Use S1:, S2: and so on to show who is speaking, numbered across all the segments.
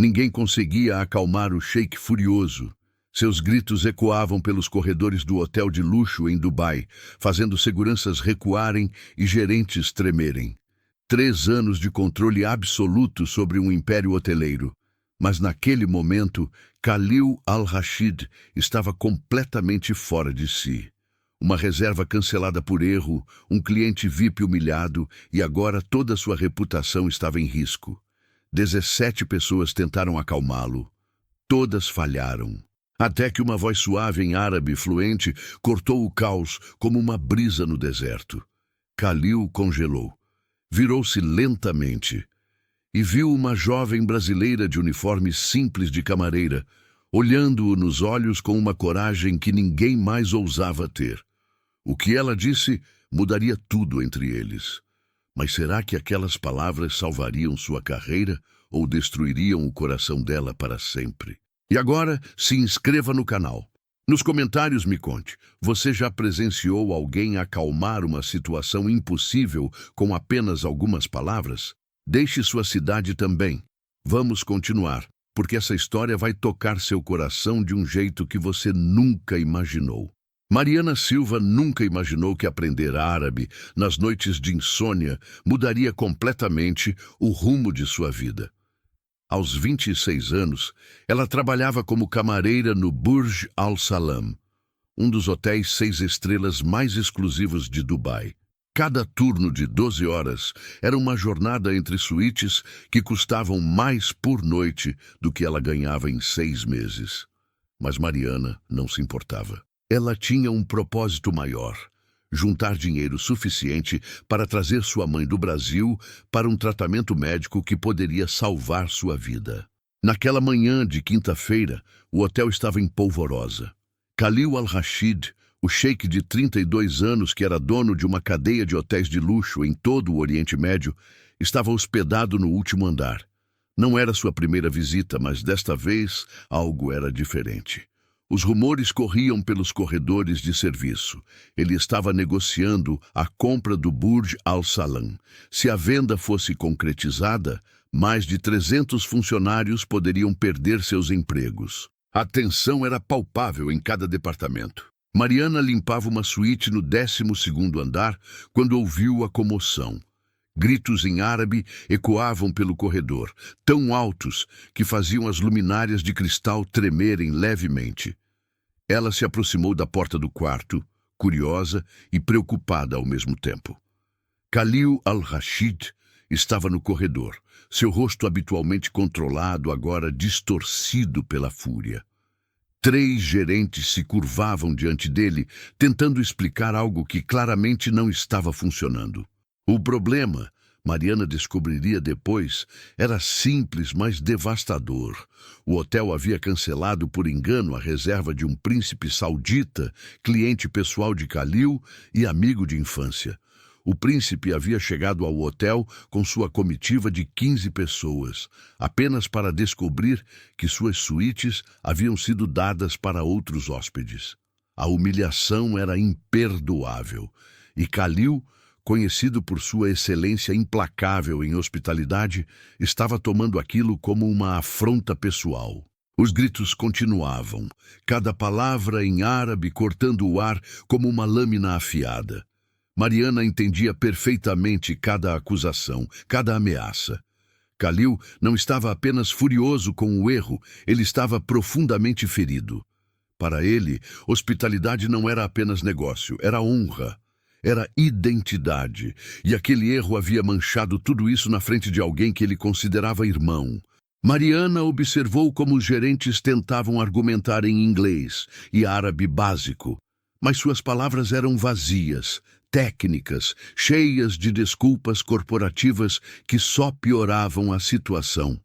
S1: Ninguém conseguia acalmar o sheik furioso. Seus gritos ecoavam pelos corredores do hotel de luxo em Dubai, fazendo seguranças recuarem e gerentes tremerem. 3 anos de controle absoluto sobre um império hoteleiro. Mas naquele momento, Khalil al-Rashid estava completamente fora de si. Uma reserva cancelada por erro, um cliente VIP humilhado e agora toda sua reputação estava em risco. 17 pessoas tentaram acalmá-lo. Todas falharam. Até que uma voz suave em árabe fluente cortou o caos como uma brisa no deserto. Khalil congelou. Virou-se lentamente e viu uma jovem brasileira de uniforme simples de camareira, olhando-o nos olhos com uma coragem que ninguém mais ousava ter. O que ela disse mudaria tudo entre eles. Mas será que aquelas palavras salvariam sua carreira ou destruiriam o coração dela para sempre? E agora, se inscreva no canal. Nos comentários me conte, você já presenciou alguém acalmar uma situação impossível com apenas algumas palavras? Deixe sua cidade também. Vamos continuar, porque essa história vai tocar seu coração de um jeito que você nunca imaginou. Mariana Silva nunca imaginou que aprender árabe nas noites de insônia mudaria completamente o rumo de sua vida. Aos 26 anos, ela trabalhava como camareira no Burj Al Salam, um dos hotéis 6 estrelas mais exclusivos de Dubai. Cada turno de 12 horas era uma jornada entre suítes que custavam mais por noite do que ela ganhava em 6 meses. Mas Mariana não se importava. Ela tinha um propósito maior: juntar dinheiro suficiente para trazer sua mãe do Brasil para um tratamento médico que poderia salvar sua vida. Naquela manhã de quinta-feira, o hotel estava em polvorosa. Khalil al-Rashid, o sheik de 32 anos que era dono de uma cadeia de hotéis de luxo em todo o Oriente Médio, estava hospedado no último andar. Não era sua primeira visita, mas desta vez algo era diferente. Os rumores corriam pelos corredores de serviço. Ele estava negociando a compra do Burj Al Salam. Se a venda fosse concretizada, mais de 300 funcionários poderiam perder seus empregos. A tensão era palpável em cada departamento. Mariana limpava uma suíte no 12º andar quando ouviu a comoção. Gritos em árabe ecoavam pelo corredor, tão altos que faziam as luminárias de cristal tremerem levemente. Ela se aproximou da porta do quarto, curiosa e preocupada ao mesmo tempo. Khalil al-Rashid estava no corredor, seu rosto habitualmente controlado agora distorcido pela fúria. 3 gerentes se curvavam diante dele, tentando explicar algo que claramente não estava funcionando. O problema, Mariana descobriria depois, era simples, mas devastador. O hotel havia cancelado por engano a reserva de um príncipe saudita, cliente pessoal de Khalil e amigo de infância. O príncipe havia chegado ao hotel com sua comitiva de 15 pessoas, apenas para descobrir que suas suítes haviam sido dadas para outros hóspedes. A humilhação era imperdoável, e Khalil, conhecido por sua excelência implacável em hospitalidade, estava tomando aquilo como uma afronta pessoal. Os gritos continuavam, cada palavra em árabe cortando o ar como uma lâmina afiada. Mariana entendia perfeitamente cada acusação, cada ameaça. Khalil não estava apenas furioso com o erro, ele estava profundamente ferido. Para ele, hospitalidade não era apenas negócio, era honra. Era identidade, e aquele erro havia manchado tudo isso na frente de alguém que ele considerava irmão. Mariana observou como os gerentes tentavam argumentar em inglês e árabe básico, mas suas palavras eram vazias, técnicas, cheias de desculpas corporativas que só pioravam a situação.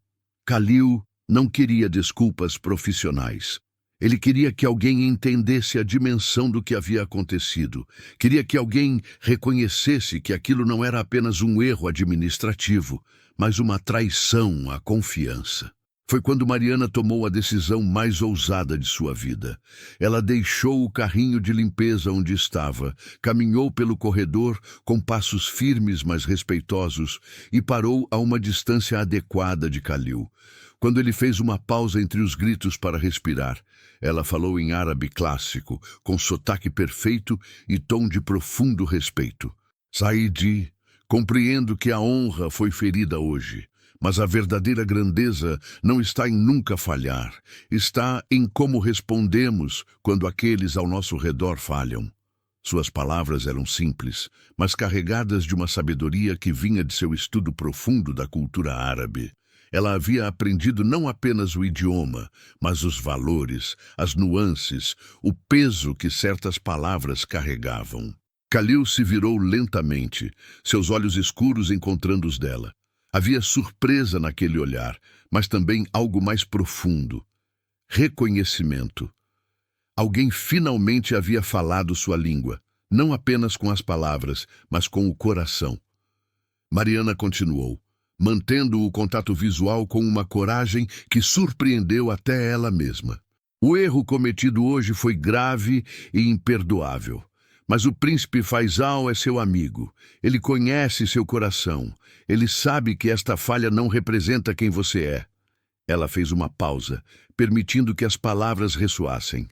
S1: Khalil não queria desculpas profissionais. Ele queria que alguém entendesse a dimensão do que havia acontecido. Queria que alguém reconhecesse que aquilo não era apenas um erro administrativo, mas uma traição à confiança. Foi quando Mariana tomou a decisão mais ousada de sua vida. Ela deixou o carrinho de limpeza onde estava, caminhou pelo corredor com passos firmes mas respeitosos e parou a uma distância adequada de Khalil. Quando ele fez uma pausa entre os gritos para respirar, ela falou em árabe clássico, com sotaque perfeito e tom de profundo respeito. Saidi, compreendo que a honra foi ferida hoje, mas a verdadeira grandeza não está em nunca falhar, está em como respondemos quando aqueles ao nosso redor falham. Suas palavras eram simples, mas carregadas de uma sabedoria que vinha de seu estudo profundo da cultura árabe. Ela havia aprendido não apenas o idioma, mas os valores, as nuances, o peso que certas palavras carregavam. Khalil se virou lentamente, seus olhos escuros encontrando os dela. Havia surpresa naquele olhar, mas também algo mais profundo. Reconhecimento. Alguém finalmente havia falado sua língua, não apenas com as palavras, mas com o coração. Mariana continuou, mantendo o contato visual com uma coragem que surpreendeu até ela mesma. O erro cometido hoje foi grave e imperdoável. Mas o príncipe Faisal é seu amigo. Ele conhece seu coração. Ele sabe que esta falha não representa quem você é. Ela fez uma pausa, permitindo que as palavras ressoassem.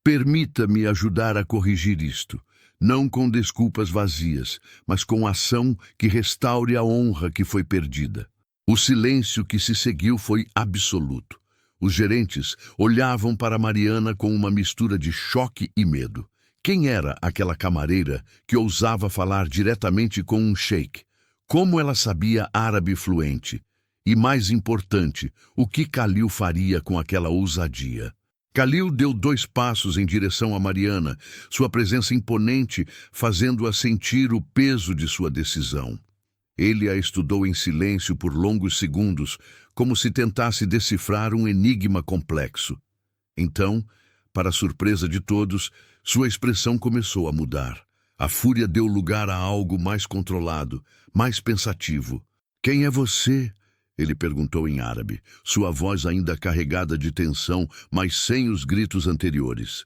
S1: Permita-me ajudar a corrigir isto, não com desculpas vazias, mas com ação que restaure a honra que foi perdida. O silêncio que se seguiu foi absoluto. Os gerentes olhavam para Mariana com uma mistura de choque e medo. Quem era aquela camareira que ousava falar diretamente com um sheik? Como ela sabia árabe fluente? E, mais importante, o que Khalil faria com aquela ousadia? Khalil deu 2 passos em direção a Mariana, sua presença imponente fazendo-a sentir o peso de sua decisão. Ele a estudou em silêncio por longos segundos, como se tentasse decifrar um enigma complexo. Então, para surpresa de todos, sua expressão começou a mudar. A fúria deu lugar a algo mais controlado, mais pensativo. "Quem é você?" ele perguntou em árabe, sua voz ainda carregada de tensão, mas sem os gritos anteriores.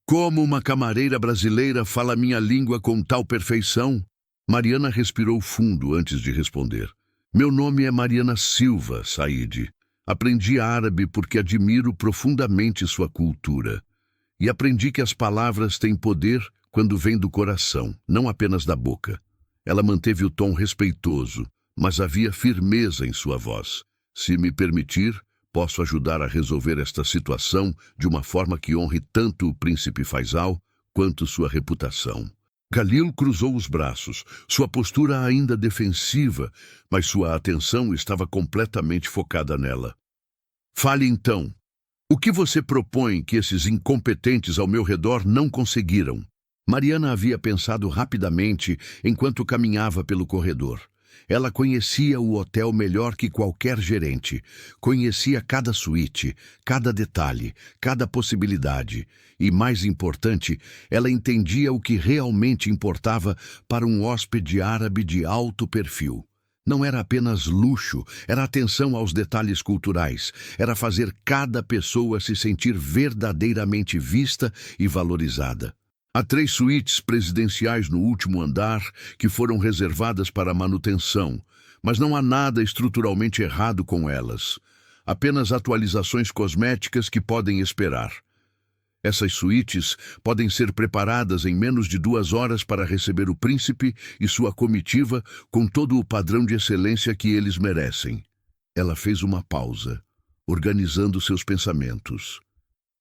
S1: "Como uma camareira brasileira fala minha língua com tal perfeição?" Mariana respirou fundo antes de responder. "Meu nome é Mariana Silva, Said. Aprendi árabe porque admiro profundamente sua cultura. E aprendi que as palavras têm poder quando vêm do coração, não apenas da boca." Ela manteve o tom respeitoso, mas havia firmeza em sua voz. "Se me permitir, posso ajudar a resolver esta situação de uma forma que honre tanto o príncipe Faisal quanto sua reputação." Khalil cruzou os braços, sua postura ainda defensiva, mas sua atenção estava completamente focada nela. "Fale então. O que você propõe que esses incompetentes ao meu redor não conseguiram?" Mariana havia pensado rapidamente enquanto caminhava pelo corredor. Ela conhecia o hotel melhor que qualquer gerente. Conhecia cada suíte, cada detalhe, cada possibilidade. E, mais importante, ela entendia o que realmente importava para um hóspede árabe de alto perfil. Não era apenas luxo, era atenção aos detalhes culturais. Era fazer cada pessoa se sentir verdadeiramente vista e valorizada. Há 3 suítes presidenciais no último andar que foram reservadas para manutenção, mas não há nada estruturalmente errado com elas. Apenas atualizações cosméticas que podem esperar. Essas suítes podem ser preparadas em menos de 2 horas para receber o príncipe e sua comitiva com todo o padrão de excelência que eles merecem. Ela fez uma pausa, organizando seus pensamentos.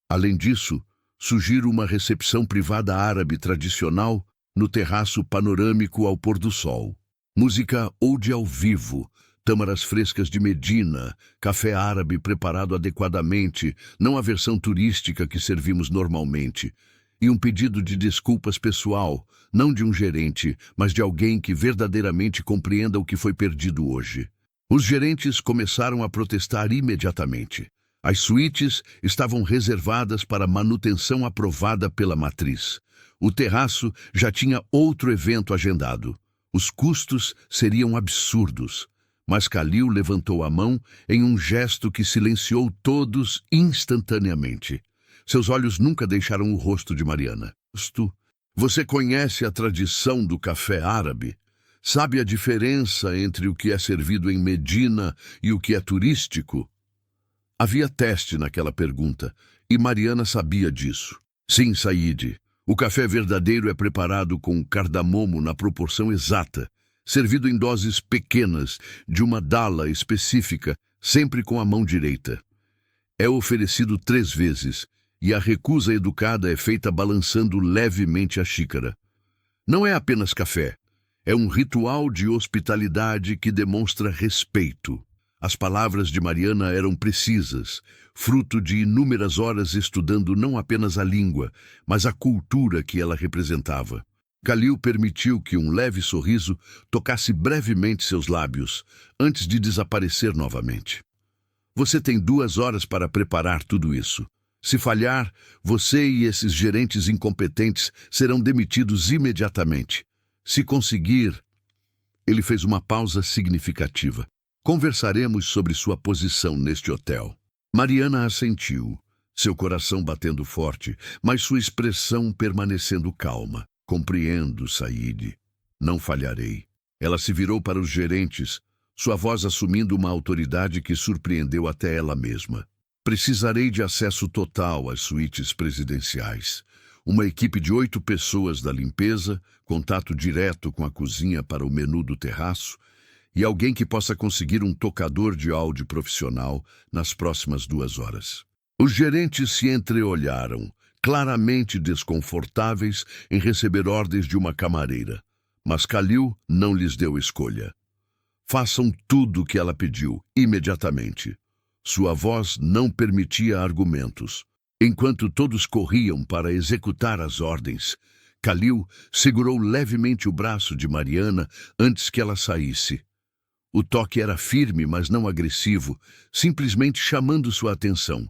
S1: Além disso, sugiro uma recepção privada árabe tradicional no terraço panorâmico ao pôr do sol. Música oude ao vivo, tâmaras frescas de Medina, café árabe preparado adequadamente, não a versão turística que servimos normalmente, e um pedido de desculpas pessoal, não de um gerente, mas de alguém que verdadeiramente compreenda o que foi perdido hoje. Os gerentes começaram a protestar imediatamente. As suítes estavam reservadas para manutenção aprovada pela matriz. O terraço já tinha outro evento agendado. Os custos seriam absurdos. Mas Khalil levantou a mão em um gesto que silenciou todos instantaneamente. Seus olhos nunca deixaram o rosto de Mariana. "Você conhece a tradição do café árabe? Sabe a diferença entre o que é servido em Medina e o que é turístico?" Havia teste naquela pergunta, e Mariana sabia disso. Sim, Said, o café verdadeiro é preparado com cardamomo na proporção exata, servido em doses pequenas, de uma dala específica, sempre com a mão direita. É oferecido 3 vezes, e a recusa educada é feita balançando levemente a xícara. Não é apenas café, é um ritual de hospitalidade que demonstra respeito. As palavras de Mariana eram precisas, fruto de inúmeras horas estudando não apenas a língua, mas a cultura que ela representava. Khalil permitiu que um leve sorriso tocasse brevemente seus lábios, antes de desaparecer novamente. Você tem 2 horas para preparar tudo isso. Se falhar, você e esses gerentes incompetentes serão demitidos imediatamente. Se conseguir... Ele fez uma pausa significativa. Conversaremos sobre sua posição neste hotel. Mariana assentiu, seu coração batendo forte, mas sua expressão permanecendo calma. Compreendo, Said. Não falharei. Ela se virou para os gerentes, sua voz assumindo uma autoridade que surpreendeu até ela mesma. Precisarei de acesso total às suítes presidenciais. Uma equipe de 8 pessoas da limpeza, contato direto com a cozinha para o menu do terraço, e alguém que possa conseguir um tocador de áudio profissional nas próximas 2 horas. Os gerentes se entreolharam, claramente desconfortáveis em receber ordens de uma camareira, mas Khalil não lhes deu escolha. Façam tudo o que ela pediu, imediatamente. Sua voz não permitia argumentos. Enquanto todos corriam para executar as ordens, Khalil segurou levemente o braço de Mariana antes que ela saísse. O toque era firme, mas não agressivo, simplesmente chamando sua atenção.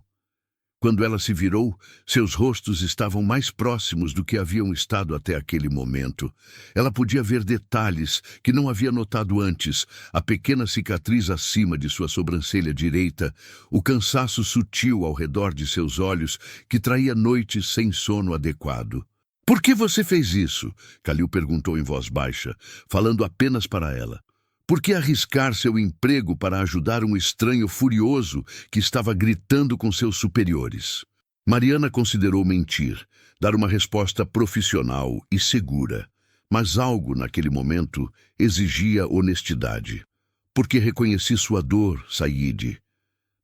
S1: Quando ela se virou, seus rostos estavam mais próximos do que haviam estado até aquele momento. Ela podia ver detalhes que não havia notado antes, a pequena cicatriz acima de sua sobrancelha direita, o cansaço sutil ao redor de seus olhos que traía noites sem sono adequado. "Por que você fez isso?" Khalil perguntou em voz baixa, falando apenas para ela. Por que arriscar seu emprego para ajudar um estranho furioso que estava gritando com seus superiores? Mariana considerou mentir, dar uma resposta profissional e segura, mas algo naquele momento exigia honestidade. Porque reconheci sua dor, Said.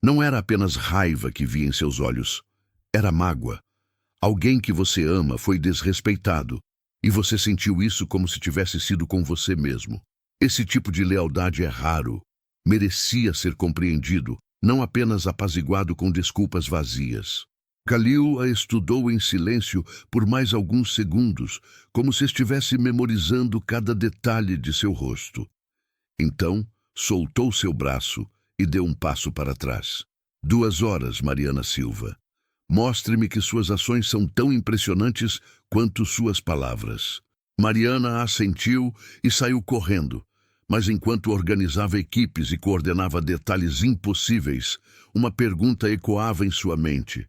S1: Não era apenas raiva que via em seus olhos, era mágoa. Alguém que você ama foi desrespeitado, e você sentiu isso como se tivesse sido com você mesmo. Esse tipo de lealdade é raro. Merecia ser compreendido, não apenas apaziguado com desculpas vazias. Khalil a estudou em silêncio por mais alguns segundos, como se estivesse memorizando cada detalhe de seu rosto. Então, soltou seu braço e deu um passo para trás. 2 horas, Mariana Silva. Mostre-me que suas ações são tão impressionantes quanto suas palavras. Mariana assentiu e saiu correndo. Mas enquanto organizava equipes e coordenava detalhes impossíveis, uma pergunta ecoava em sua mente.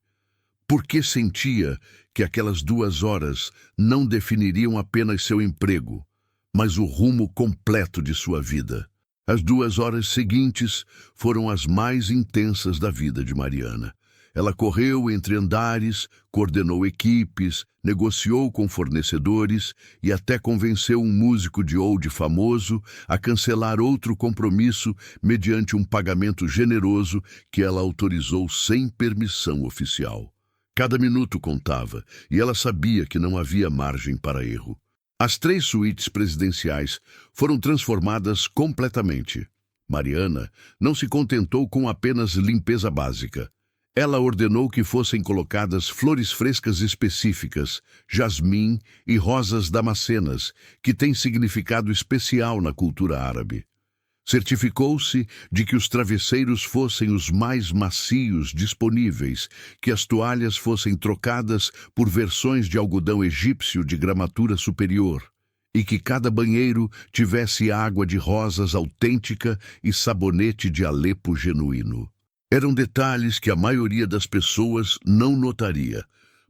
S1: Por que sentia que aquelas 2 horas não definiriam apenas seu emprego, mas o rumo completo de sua vida? As 2 horas seguintes foram as mais intensas da vida de Mariana. Ela correu entre andares, coordenou equipes, negociou com fornecedores e até convenceu um músico de oud famoso a cancelar outro compromisso mediante um pagamento generoso que ela autorizou sem permissão oficial. Cada minuto contava, e ela sabia que não havia margem para erro. As 3 suítes presidenciais foram transformadas completamente. Mariana não se contentou com apenas limpeza básica. Ela ordenou que fossem colocadas flores frescas específicas, jasmim e rosas damascenas, que têm significado especial na cultura árabe. Certificou-se de que os travesseiros fossem os mais macios disponíveis, que as toalhas fossem trocadas por versões de algodão egípcio de gramatura superior, e que cada banheiro tivesse água de rosas autêntica e sabonete de Alepo genuíno. Eram detalhes que a maioria das pessoas não notaria,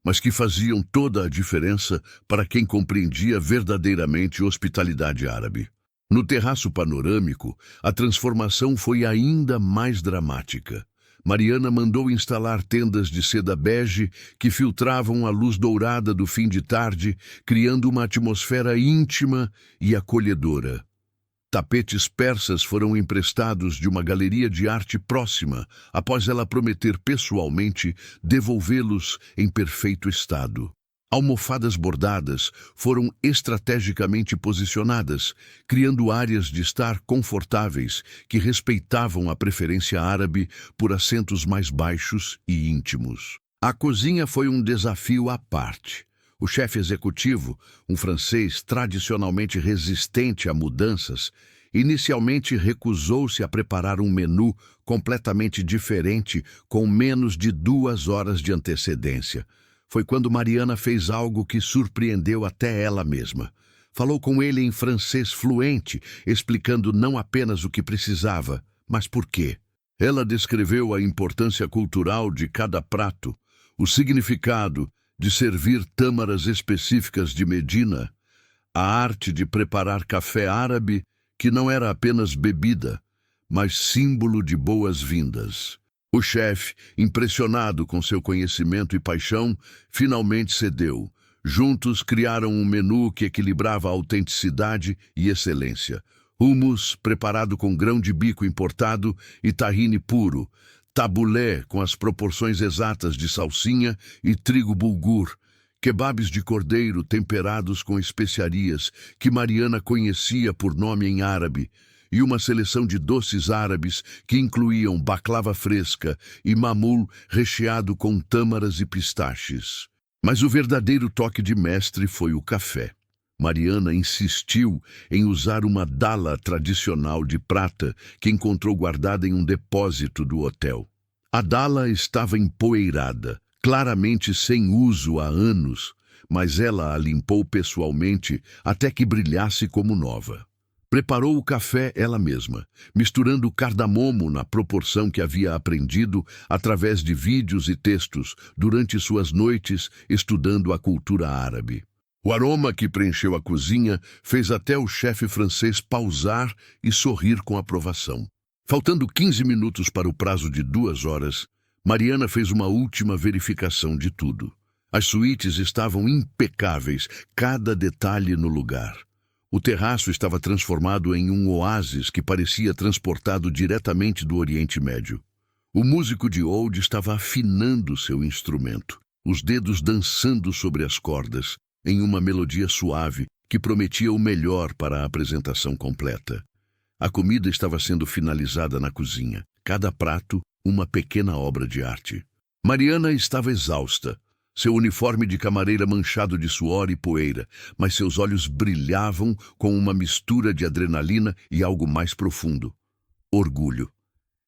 S1: mas que faziam toda a diferença para quem compreendia verdadeiramente hospitalidade árabe. No terraço panorâmico, a transformação foi ainda mais dramática. Mariana mandou instalar tendas de seda bege que filtravam a luz dourada do fim de tarde, criando uma atmosfera íntima e acolhedora. Tapetes persas foram emprestados de uma galeria de arte próxima, após ela prometer pessoalmente devolvê-los em perfeito estado. Almofadas bordadas foram estrategicamente posicionadas, criando áreas de estar confortáveis que respeitavam a preferência árabe por assentos mais baixos e íntimos. A cozinha foi um desafio à parte. O chefe executivo, um francês tradicionalmente resistente a mudanças, inicialmente recusou-se a preparar um menu completamente diferente com menos de 2 horas de antecedência. Foi quando Mariana fez algo que surpreendeu até ela mesma. Falou com ele em francês fluente, explicando não apenas o que precisava, mas por quê. Ela descreveu a importância cultural de cada prato, o significado de servir tâmaras específicas de Medina, a arte de preparar café árabe, que não era apenas bebida, mas símbolo de boas-vindas. O chefe, impressionado com seu conhecimento e paixão, finalmente cedeu. Juntos criaram um menu que equilibrava autenticidade e excelência. Hummus, preparado com grão de bico importado, e tahine puro. Tabulé, com as proporções exatas de salsinha e trigo bulgur. Kebabs de cordeiro temperados com especiarias que Mariana conhecia por nome em árabe, e uma seleção de doces árabes que incluíam baklava fresca e mamul recheado com tâmaras e pistaches. Mas o verdadeiro toque de mestre foi o café. Mariana insistiu em usar uma dala tradicional de prata que encontrou guardada em um depósito do hotel. A dala estava empoeirada, claramente sem uso há anos, mas ela a limpou pessoalmente até que brilhasse como nova. Preparou o café ela mesma, misturando cardamomo na proporção que havia aprendido através de vídeos e textos durante suas noites estudando a cultura árabe. O aroma que preencheu a cozinha fez até o chefe francês pausar e sorrir com aprovação. Faltando 15 minutos para o prazo de 2 horas, Mariana fez uma última verificação de tudo. As suítes estavam impecáveis, cada detalhe no lugar. O terraço estava transformado em um oásis que parecia transportado diretamente do Oriente Médio. O músico de oud estava afinando seu instrumento, os dedos dançando sobre as cordas, em uma melodia suave que prometia o melhor para a apresentação completa. A comida estava sendo finalizada na cozinha, cada prato uma pequena obra de arte. Mariana estava exausta, seu uniforme de camareira manchado de suor e poeira, mas seus olhos brilhavam com uma mistura de adrenalina e algo mais profundo: orgulho.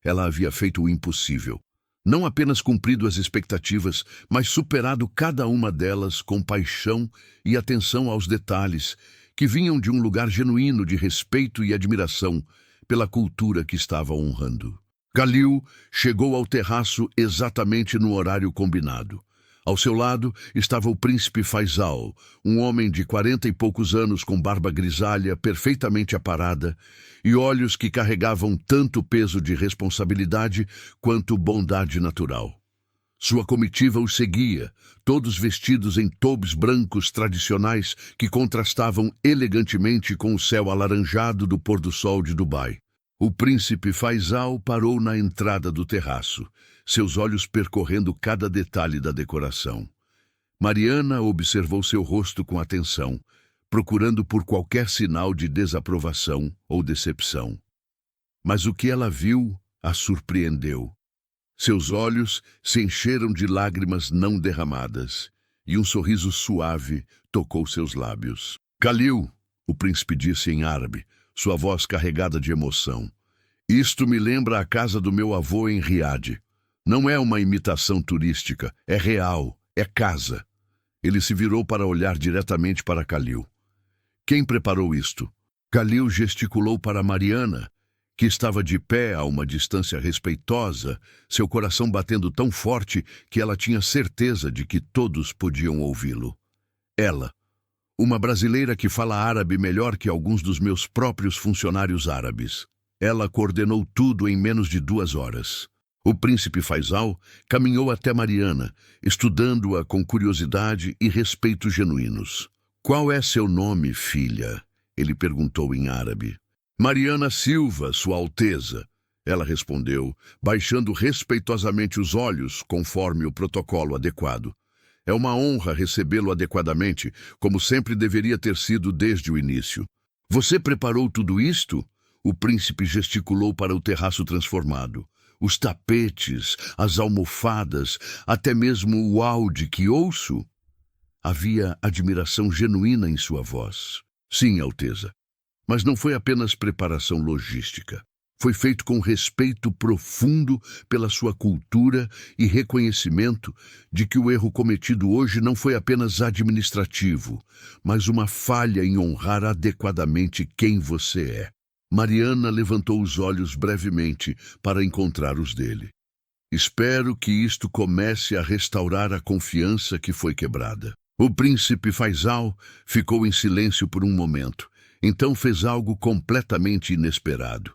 S1: Ela havia feito o impossível. Não apenas cumprido as expectativas, mas superado cada uma delas com paixão e atenção aos detalhes, que vinham de um lugar genuíno de respeito e admiração pela cultura que estava honrando. Khalil chegou ao terraço exatamente no horário combinado. Ao seu lado estava o príncipe Faisal, um homem de 40 e poucos anos com barba grisalha perfeitamente aparada e olhos que carregavam tanto peso de responsabilidade quanto bondade natural. Sua comitiva os seguia, todos vestidos em toubes brancos tradicionais que contrastavam elegantemente com o céu alaranjado do pôr-do-sol de Dubai. O príncipe Faisal parou na entrada do terraço, seus olhos percorrendo cada detalhe da decoração. Mariana observou seu rosto com atenção, procurando por qualquer sinal de desaprovação ou decepção. Mas o que ela viu a surpreendeu. Seus olhos se encheram de lágrimas não derramadas, e um sorriso suave tocou seus lábios. "Khalil", o príncipe disse em árabe, sua voz carregada de emoção. "Isto me lembra a casa do meu avô em Riad. Não é uma imitação turística, é real, é casa." Ele se virou para olhar diretamente para Khalil. "Quem preparou isto?" Khalil gesticulou para Mariana, que estava de pé a uma distância respeitosa, seu coração batendo tão forte que ela tinha certeza de que todos podiam ouvi-lo. Ela, uma brasileira que fala árabe melhor que alguns dos meus próprios funcionários árabes. Ela coordenou tudo em menos de 2 horas. O príncipe Faisal caminhou até Mariana, estudando-a com curiosidade e respeito genuínos. "Qual é seu nome, filha?" ele perguntou em árabe. "Mariana Silva, Sua Alteza." Ela respondeu, baixando respeitosamente os olhos, conforme o protocolo adequado. "É uma honra recebê-lo adequadamente, como sempre deveria ter sido desde o início." "Você preparou tudo isto?" O príncipe gesticulou para o terraço transformado. "Os tapetes, as almofadas, até mesmo o áudio que ouço?" Havia admiração genuína em sua voz. "Sim, Alteza. Mas não foi apenas preparação logística. Foi feito com respeito profundo pela sua cultura e reconhecimento de que o erro cometido hoje não foi apenas administrativo, mas uma falha em honrar adequadamente quem você é." Mariana levantou os olhos brevemente para encontrar os dele. "Espero que isto comece a restaurar a confiança que foi quebrada." O príncipe Faisal ficou em silêncio por um momento. Então fez algo completamente inesperado.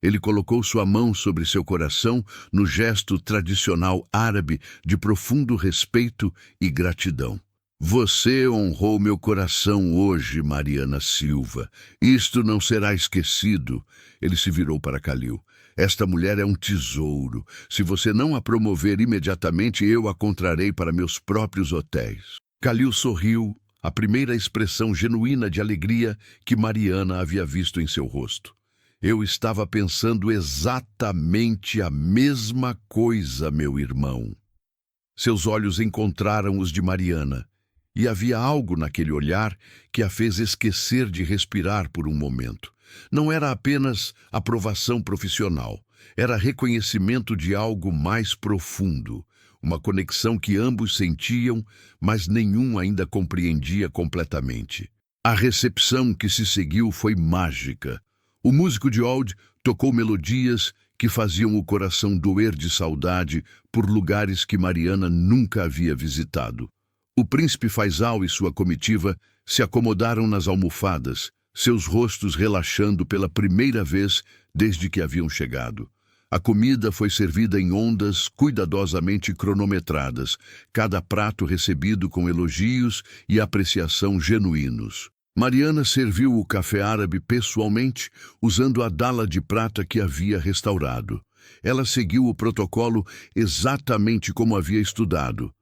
S1: Ele colocou sua mão sobre seu coração no gesto tradicional árabe de profundo respeito e gratidão. "Você honrou meu coração hoje, Mariana Silva. Isto não será esquecido." Ele se virou para Khalil. "Esta mulher é um tesouro. Se você não a promover imediatamente, eu a contrarei para meus próprios hotéis." Khalil sorriu, a primeira expressão genuína de alegria que Mariana havia visto em seu rosto. "Eu estava pensando exatamente a mesma coisa, meu irmão." Seus olhos encontraram os de Mariana, e havia algo naquele olhar que a fez esquecer de respirar por um momento. Não era apenas aprovação profissional, era reconhecimento de algo mais profundo, uma conexão que ambos sentiam, mas nenhum ainda compreendia completamente. A recepção que se seguiu foi mágica. O músico de oud tocou melodias que faziam o coração doer de saudade por lugares que Mariana nunca havia visitado. O príncipe Faisal e sua comitiva se acomodaram nas almofadas, seus rostos relaxando pela primeira vez desde que haviam chegado. A comida foi servida em ondas cuidadosamente cronometradas, cada prato recebido com elogios e apreciação genuínos. Mariana serviu o café árabe pessoalmente, usando a dala de prata que havia restaurado. Ela seguiu o protocolo exatamente como havia estudado.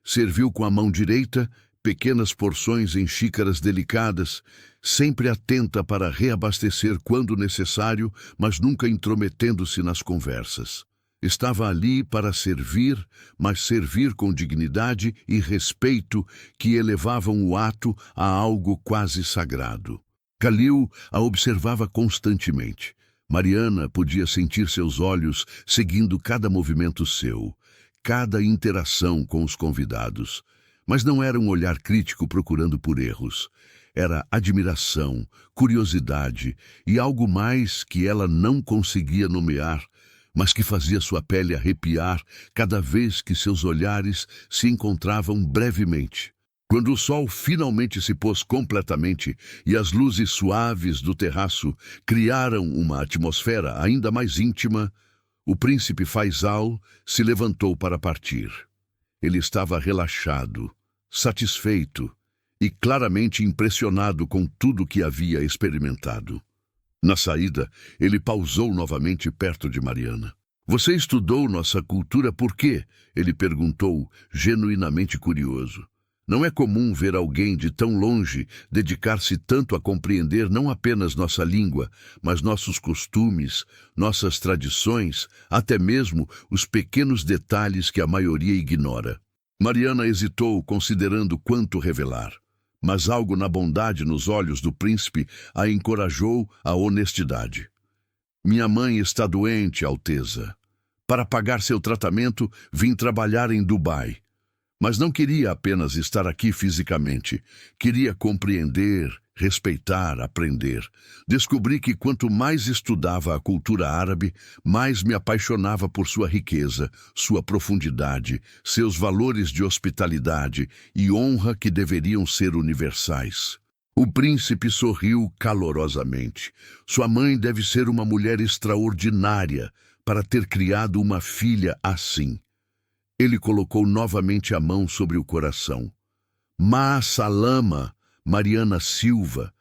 S1: Serviu com a mão direita, pequenas porções em xícaras delicadas, sempre atenta para reabastecer quando necessário, mas nunca intrometendo-se nas conversas. Estava ali para servir, mas servir com dignidade e respeito que elevavam o ato a algo quase sagrado. Khalil a observava constantemente. Mariana podia sentir seus olhos seguindo cada movimento seu, cada interação com os convidados. Mas não era um olhar crítico procurando por erros. Era admiração, curiosidade e algo mais que ela não conseguia nomear, mas que fazia sua pele arrepiar cada vez que seus olhares se encontravam brevemente. Quando o sol finalmente se pôs completamente e as luzes suaves do terraço criaram uma atmosfera ainda mais íntima, o príncipe Faisal se levantou para partir. Ele estava relaxado, satisfeito e claramente impressionado com tudo que havia experimentado. Na saída, ele pausou novamente perto de Mariana. "Você estudou nossa cultura por quê?" ele perguntou, genuinamente curioso. Não é comum ver alguém de tão longe dedicar-se tanto a compreender não apenas nossa língua, mas nossos costumes, nossas tradições, até mesmo os pequenos detalhes que a maioria ignora. Mariana hesitou, considerando quanto revelar. Mas algo na bondade nos olhos do príncipe a encorajou à honestidade. "Minha mãe está doente, Alteza. Para pagar seu tratamento, vim trabalhar em Dubai. Mas não queria apenas estar aqui fisicamente. Queria compreender, respeitar, aprender. Descobri que quanto mais estudava a cultura árabe, mais me apaixonava por sua riqueza, sua profundidade, seus valores de hospitalidade e honra que deveriam ser universais." O príncipe sorriu calorosamente. "Sua mãe deve ser uma mulher extraordinária, para ter criado uma filha assim. Ele colocou novamente a mão sobre o coração. Ma Salama, Mariana Silva,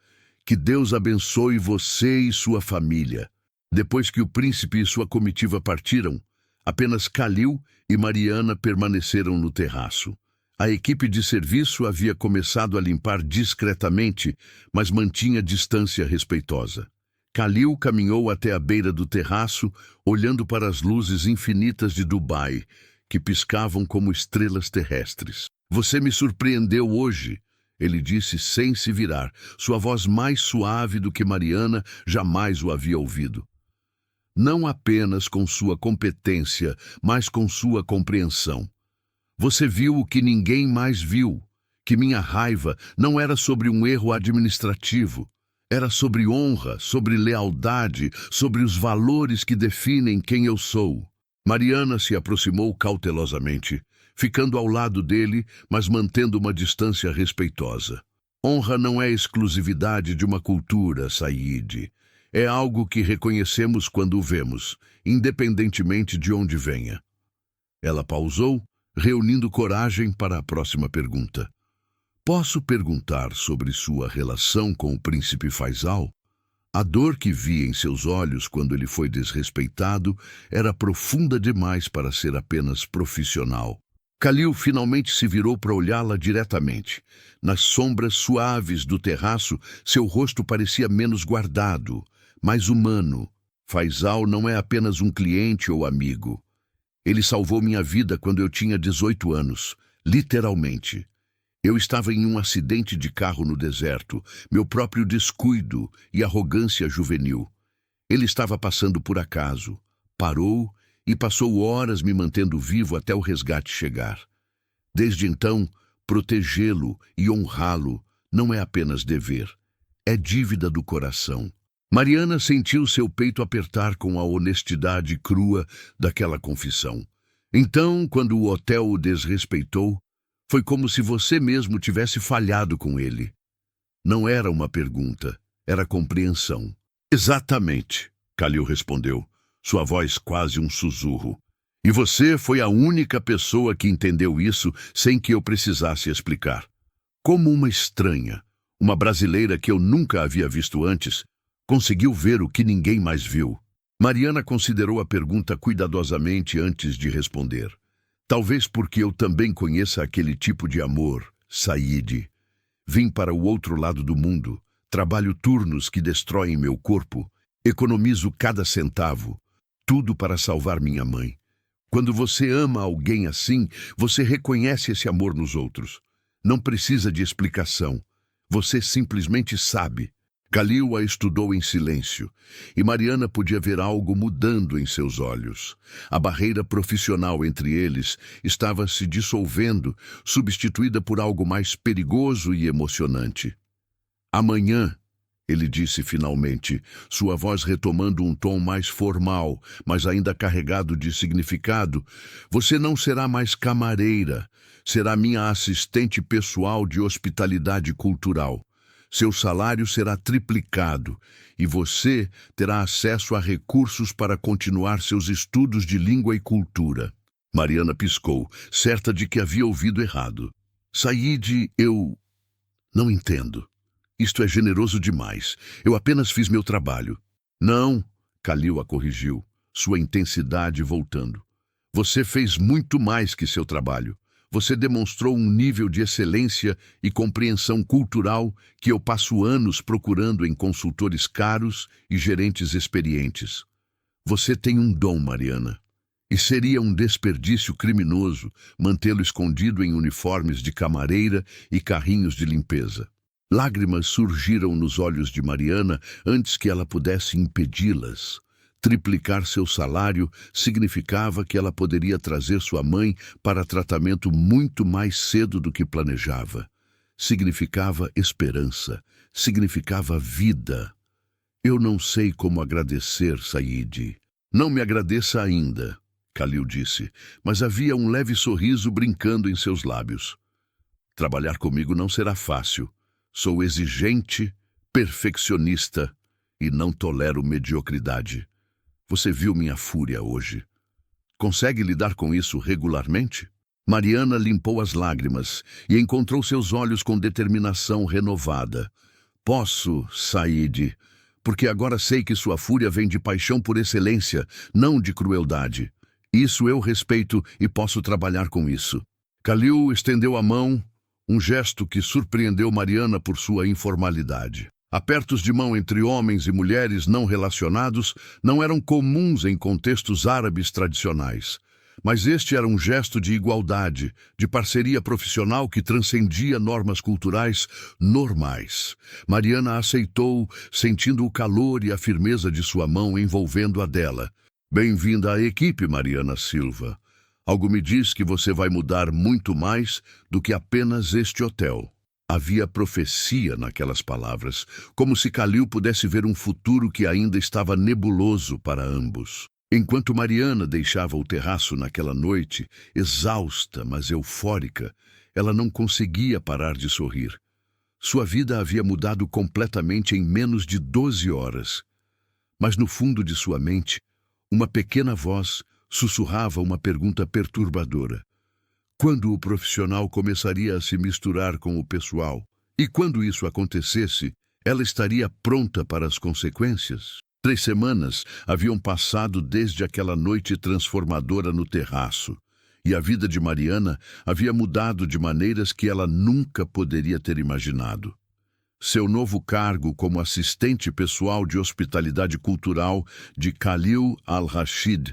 S1: que Deus abençoe você e sua família. Depois que o príncipe e sua comitiva partiram, apenas Khalil e Mariana permaneceram no terraço. A equipe de serviço havia começado a limpar discretamente, mas mantinha distância respeitosa. Khalil caminhou até a beira do terraço, olhando para as luzes infinitas de Dubai, que piscavam como estrelas terrestres. Você me surpreendeu hoje, ele disse sem se virar, sua voz mais suave do que Mariana jamais o havia ouvido. Não apenas com sua competência, mas com sua compreensão. Você viu o que ninguém mais viu, que minha raiva não era sobre um erro administrativo, era sobre honra, sobre lealdade, sobre os valores que definem quem eu sou. Mariana se aproximou cautelosamente, ficando ao lado dele, mas mantendo uma distância respeitosa. Honra não é exclusividade de uma cultura, Said. É algo que reconhecemos quando o vemos, independentemente de onde venha. Ela pausou, reunindo coragem para a próxima pergunta. Posso perguntar sobre sua relação com o príncipe Faisal? A dor que vi em seus olhos quando ele foi desrespeitado era profunda demais para ser apenas profissional. Khalil finalmente se virou para olhá-la diretamente. Nas sombras suaves do terraço, seu rosto parecia menos guardado, mais humano. Faisal não é apenas um cliente ou amigo. Ele salvou minha vida quando eu tinha 18 anos, literalmente. Eu estava em um acidente de carro no deserto, meu próprio descuido e arrogância juvenil. Ele estava passando por acaso, parou e passou horas me mantendo vivo até o resgate chegar. Desde então, protegê-lo e honrá-lo não é apenas dever, é dívida do coração. Mariana sentiu seu peito apertar com a honestidade crua daquela confissão. Então, quando o hotel o desrespeitou, foi como se você mesmo tivesse falhado com ele. Não era uma pergunta, era compreensão. Exatamente, Khalil respondeu, sua voz quase um sussurro. E você foi a única pessoa que entendeu isso sem que eu precisasse explicar. Como uma estranha, uma brasileira que eu nunca havia visto antes, conseguiu ver o que ninguém mais viu. Mariana considerou a pergunta cuidadosamente antes de responder. Talvez porque eu também conheça aquele tipo de amor, Said. Vim para o outro lado do mundo, trabalho turnos que destroem meu corpo, economizo cada centavo, tudo para salvar minha mãe. Quando você ama alguém assim, você reconhece esse amor nos outros. Não precisa de explicação. Você simplesmente sabe. Khalil a estudou em silêncio, e Mariana podia ver algo mudando em seus olhos. A barreira profissional entre eles estava se dissolvendo, substituída por algo mais perigoso e emocionante. Amanhã, ele disse finalmente, sua voz retomando um tom mais formal, mas ainda carregado de significado, você não será mais camareira, será minha assistente pessoal de hospitalidade cultural. Seu salário será triplicado e você terá acesso a recursos para continuar seus estudos de língua e cultura. Mariana piscou, certa de que havia ouvido errado. Said, eu não entendo. Isto é generoso demais. Eu apenas fiz meu trabalho. Não, Khalil a corrigiu, sua intensidade voltando. Você fez muito mais que seu trabalho. Você demonstrou um nível de excelência e compreensão cultural que eu passo anos procurando em consultores caros e gerentes experientes. Você tem um dom, Mariana, e seria um desperdício criminoso mantê-lo escondido em uniformes de camareira e carrinhos de limpeza. Lágrimas surgiram nos olhos de Mariana antes que ela pudesse impedi-las. Triplicar seu salário significava que ela poderia trazer sua mãe para tratamento muito mais cedo do que planejava. Significava esperança, significava vida. Eu não sei como agradecer, Said. Não me agradeça ainda, Khalil disse, mas havia um leve sorriso brincando em seus lábios. Trabalhar comigo não será fácil. Sou exigente, perfeccionista e não tolero mediocridade. Você viu minha fúria hoje. Consegue lidar com isso regularmente? Mariana limpou as lágrimas e encontrou seus olhos com determinação renovada. Posso, Said, porque agora sei que sua fúria vem de paixão por excelência, não de crueldade. Isso eu respeito e posso trabalhar com isso. Khalil estendeu a mão, um gesto que surpreendeu Mariana por sua informalidade. Apertos de mão entre homens e mulheres não relacionados não eram comuns em contextos árabes tradicionais. Mas este era um gesto de igualdade, de parceria profissional que transcendia normas culturais normais. Mariana aceitou, sentindo o calor e a firmeza de sua mão envolvendo a dela. Bem-vinda à equipe, Mariana Silva. Algo me diz que você vai mudar muito mais do que apenas este hotel. Havia profecia naquelas palavras, como se Khalil pudesse ver um futuro que ainda estava nebuloso para ambos. Enquanto Mariana deixava o terraço naquela noite, exausta, mas eufórica, ela não conseguia parar de sorrir. Sua vida havia mudado completamente em menos de 12 horas. Mas no fundo de sua mente, uma pequena voz sussurrava uma pergunta perturbadora. Quando o profissional começaria a se misturar com o pessoal? E quando isso acontecesse, ela estaria pronta para as consequências? 3 semanas haviam passado desde aquela noite transformadora no terraço, e a vida de Mariana havia mudado de maneiras que ela nunca poderia ter imaginado. Seu novo cargo como assistente pessoal de hospitalidade cultural de Khalil Al-Rashid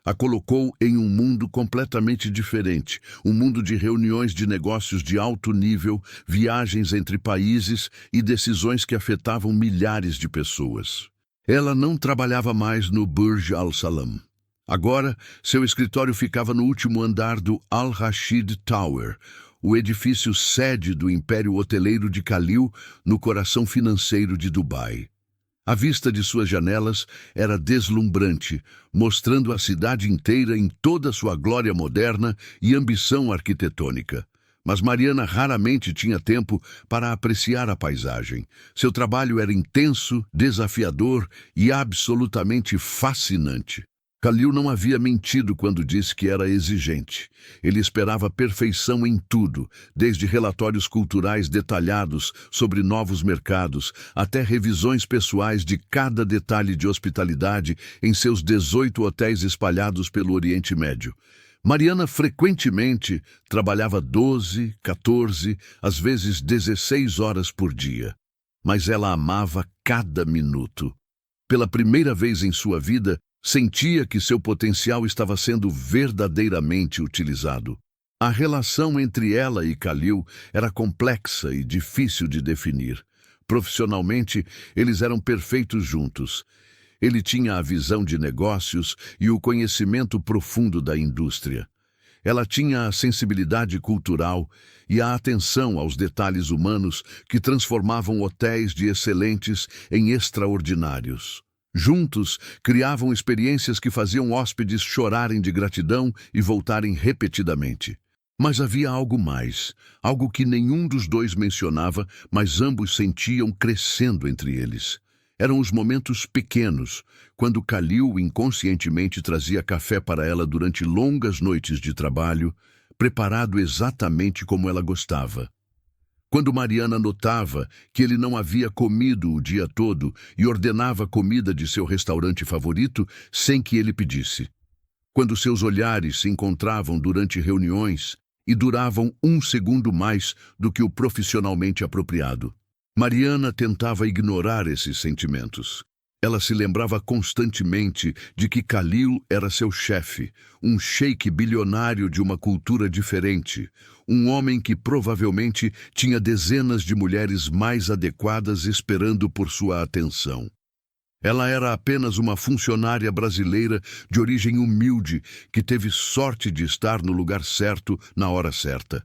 S1: a colocou em um mundo completamente diferente, um mundo de reuniões de negócios de alto nível, viagens entre países e decisões que afetavam milhares de pessoas. Ela não trabalhava mais no Burj Al Salam. Agora, seu escritório ficava no último andar do Al Rashid Tower, o edifício sede do Império Hoteleiro de Khalil, no coração financeiro de Dubai. A vista de suas janelas era deslumbrante, mostrando a cidade inteira em toda sua glória moderna e ambição arquitetônica. Mas Mariana raramente tinha tempo para apreciar a paisagem. Seu trabalho era intenso, desafiador e absolutamente fascinante. Khalil não havia mentido quando disse que era exigente. Ele esperava perfeição em tudo, desde relatórios culturais detalhados sobre novos mercados, até revisões pessoais de cada detalhe de hospitalidade em seus 18 hotéis espalhados pelo Oriente Médio. Mariana frequentemente trabalhava 12, 14, às vezes 16 horas por dia. Mas ela amava cada minuto. Pela primeira vez em sua vida, sentia que seu potencial estava sendo verdadeiramente utilizado. A relação entre ela e Khalil era complexa e difícil de definir. Profissionalmente, eles eram perfeitos juntos. Ele tinha a visão de negócios e o conhecimento profundo da indústria. Ela tinha a sensibilidade cultural e a atenção aos detalhes humanos que transformavam hotéis de excelentes em extraordinários. Juntos, criavam experiências que faziam hóspedes chorarem de gratidão e voltarem repetidamente. Mas havia algo mais, algo que nenhum dos dois mencionava, mas ambos sentiam crescendo entre eles. Eram os momentos pequenos, quando Khalil inconscientemente trazia café para ela durante longas noites de trabalho, preparado exatamente como ela gostava. Quando Mariana notava que ele não havia comido o dia todo e ordenava comida de seu restaurante favorito sem que ele pedisse. Quando seus olhares se encontravam durante reuniões e duravam 1 segundo mais do que o profissionalmente apropriado. Mariana tentava ignorar esses sentimentos. Ela se lembrava constantemente de que Khalil era seu chefe, um sheik bilionário de uma cultura diferente, um homem que provavelmente tinha dezenas de mulheres mais adequadas esperando por sua atenção. Ela era apenas uma funcionária brasileira de origem humilde que teve sorte de estar no lugar certo na hora certa.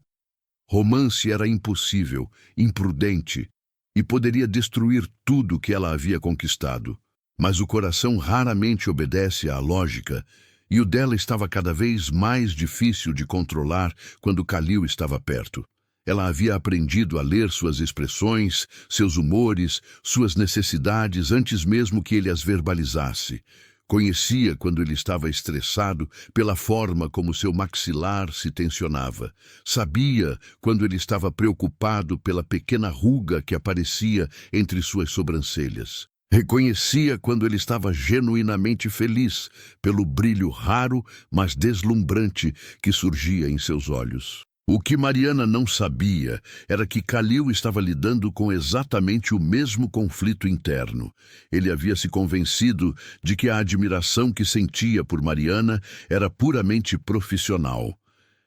S1: Romance era impossível, imprudente, e poderia destruir tudo que ela havia conquistado. Mas o coração raramente obedece à lógica, e o dela estava cada vez mais difícil de controlar quando Khalil estava perto. Ela havia aprendido a ler suas expressões, seus humores, suas necessidades antes mesmo que ele as verbalizasse. Conhecia quando ele estava estressado pela forma como seu maxilar se tensionava. Sabia quando ele estava preocupado pela pequena ruga que aparecia entre suas sobrancelhas. Reconhecia quando ele estava genuinamente feliz pelo brilho raro, mas deslumbrante que surgia em seus olhos. O que Mariana não sabia era que Khalil estava lidando com exatamente o mesmo conflito interno. Ele havia se convencido de que a admiração que sentia por Mariana era puramente profissional.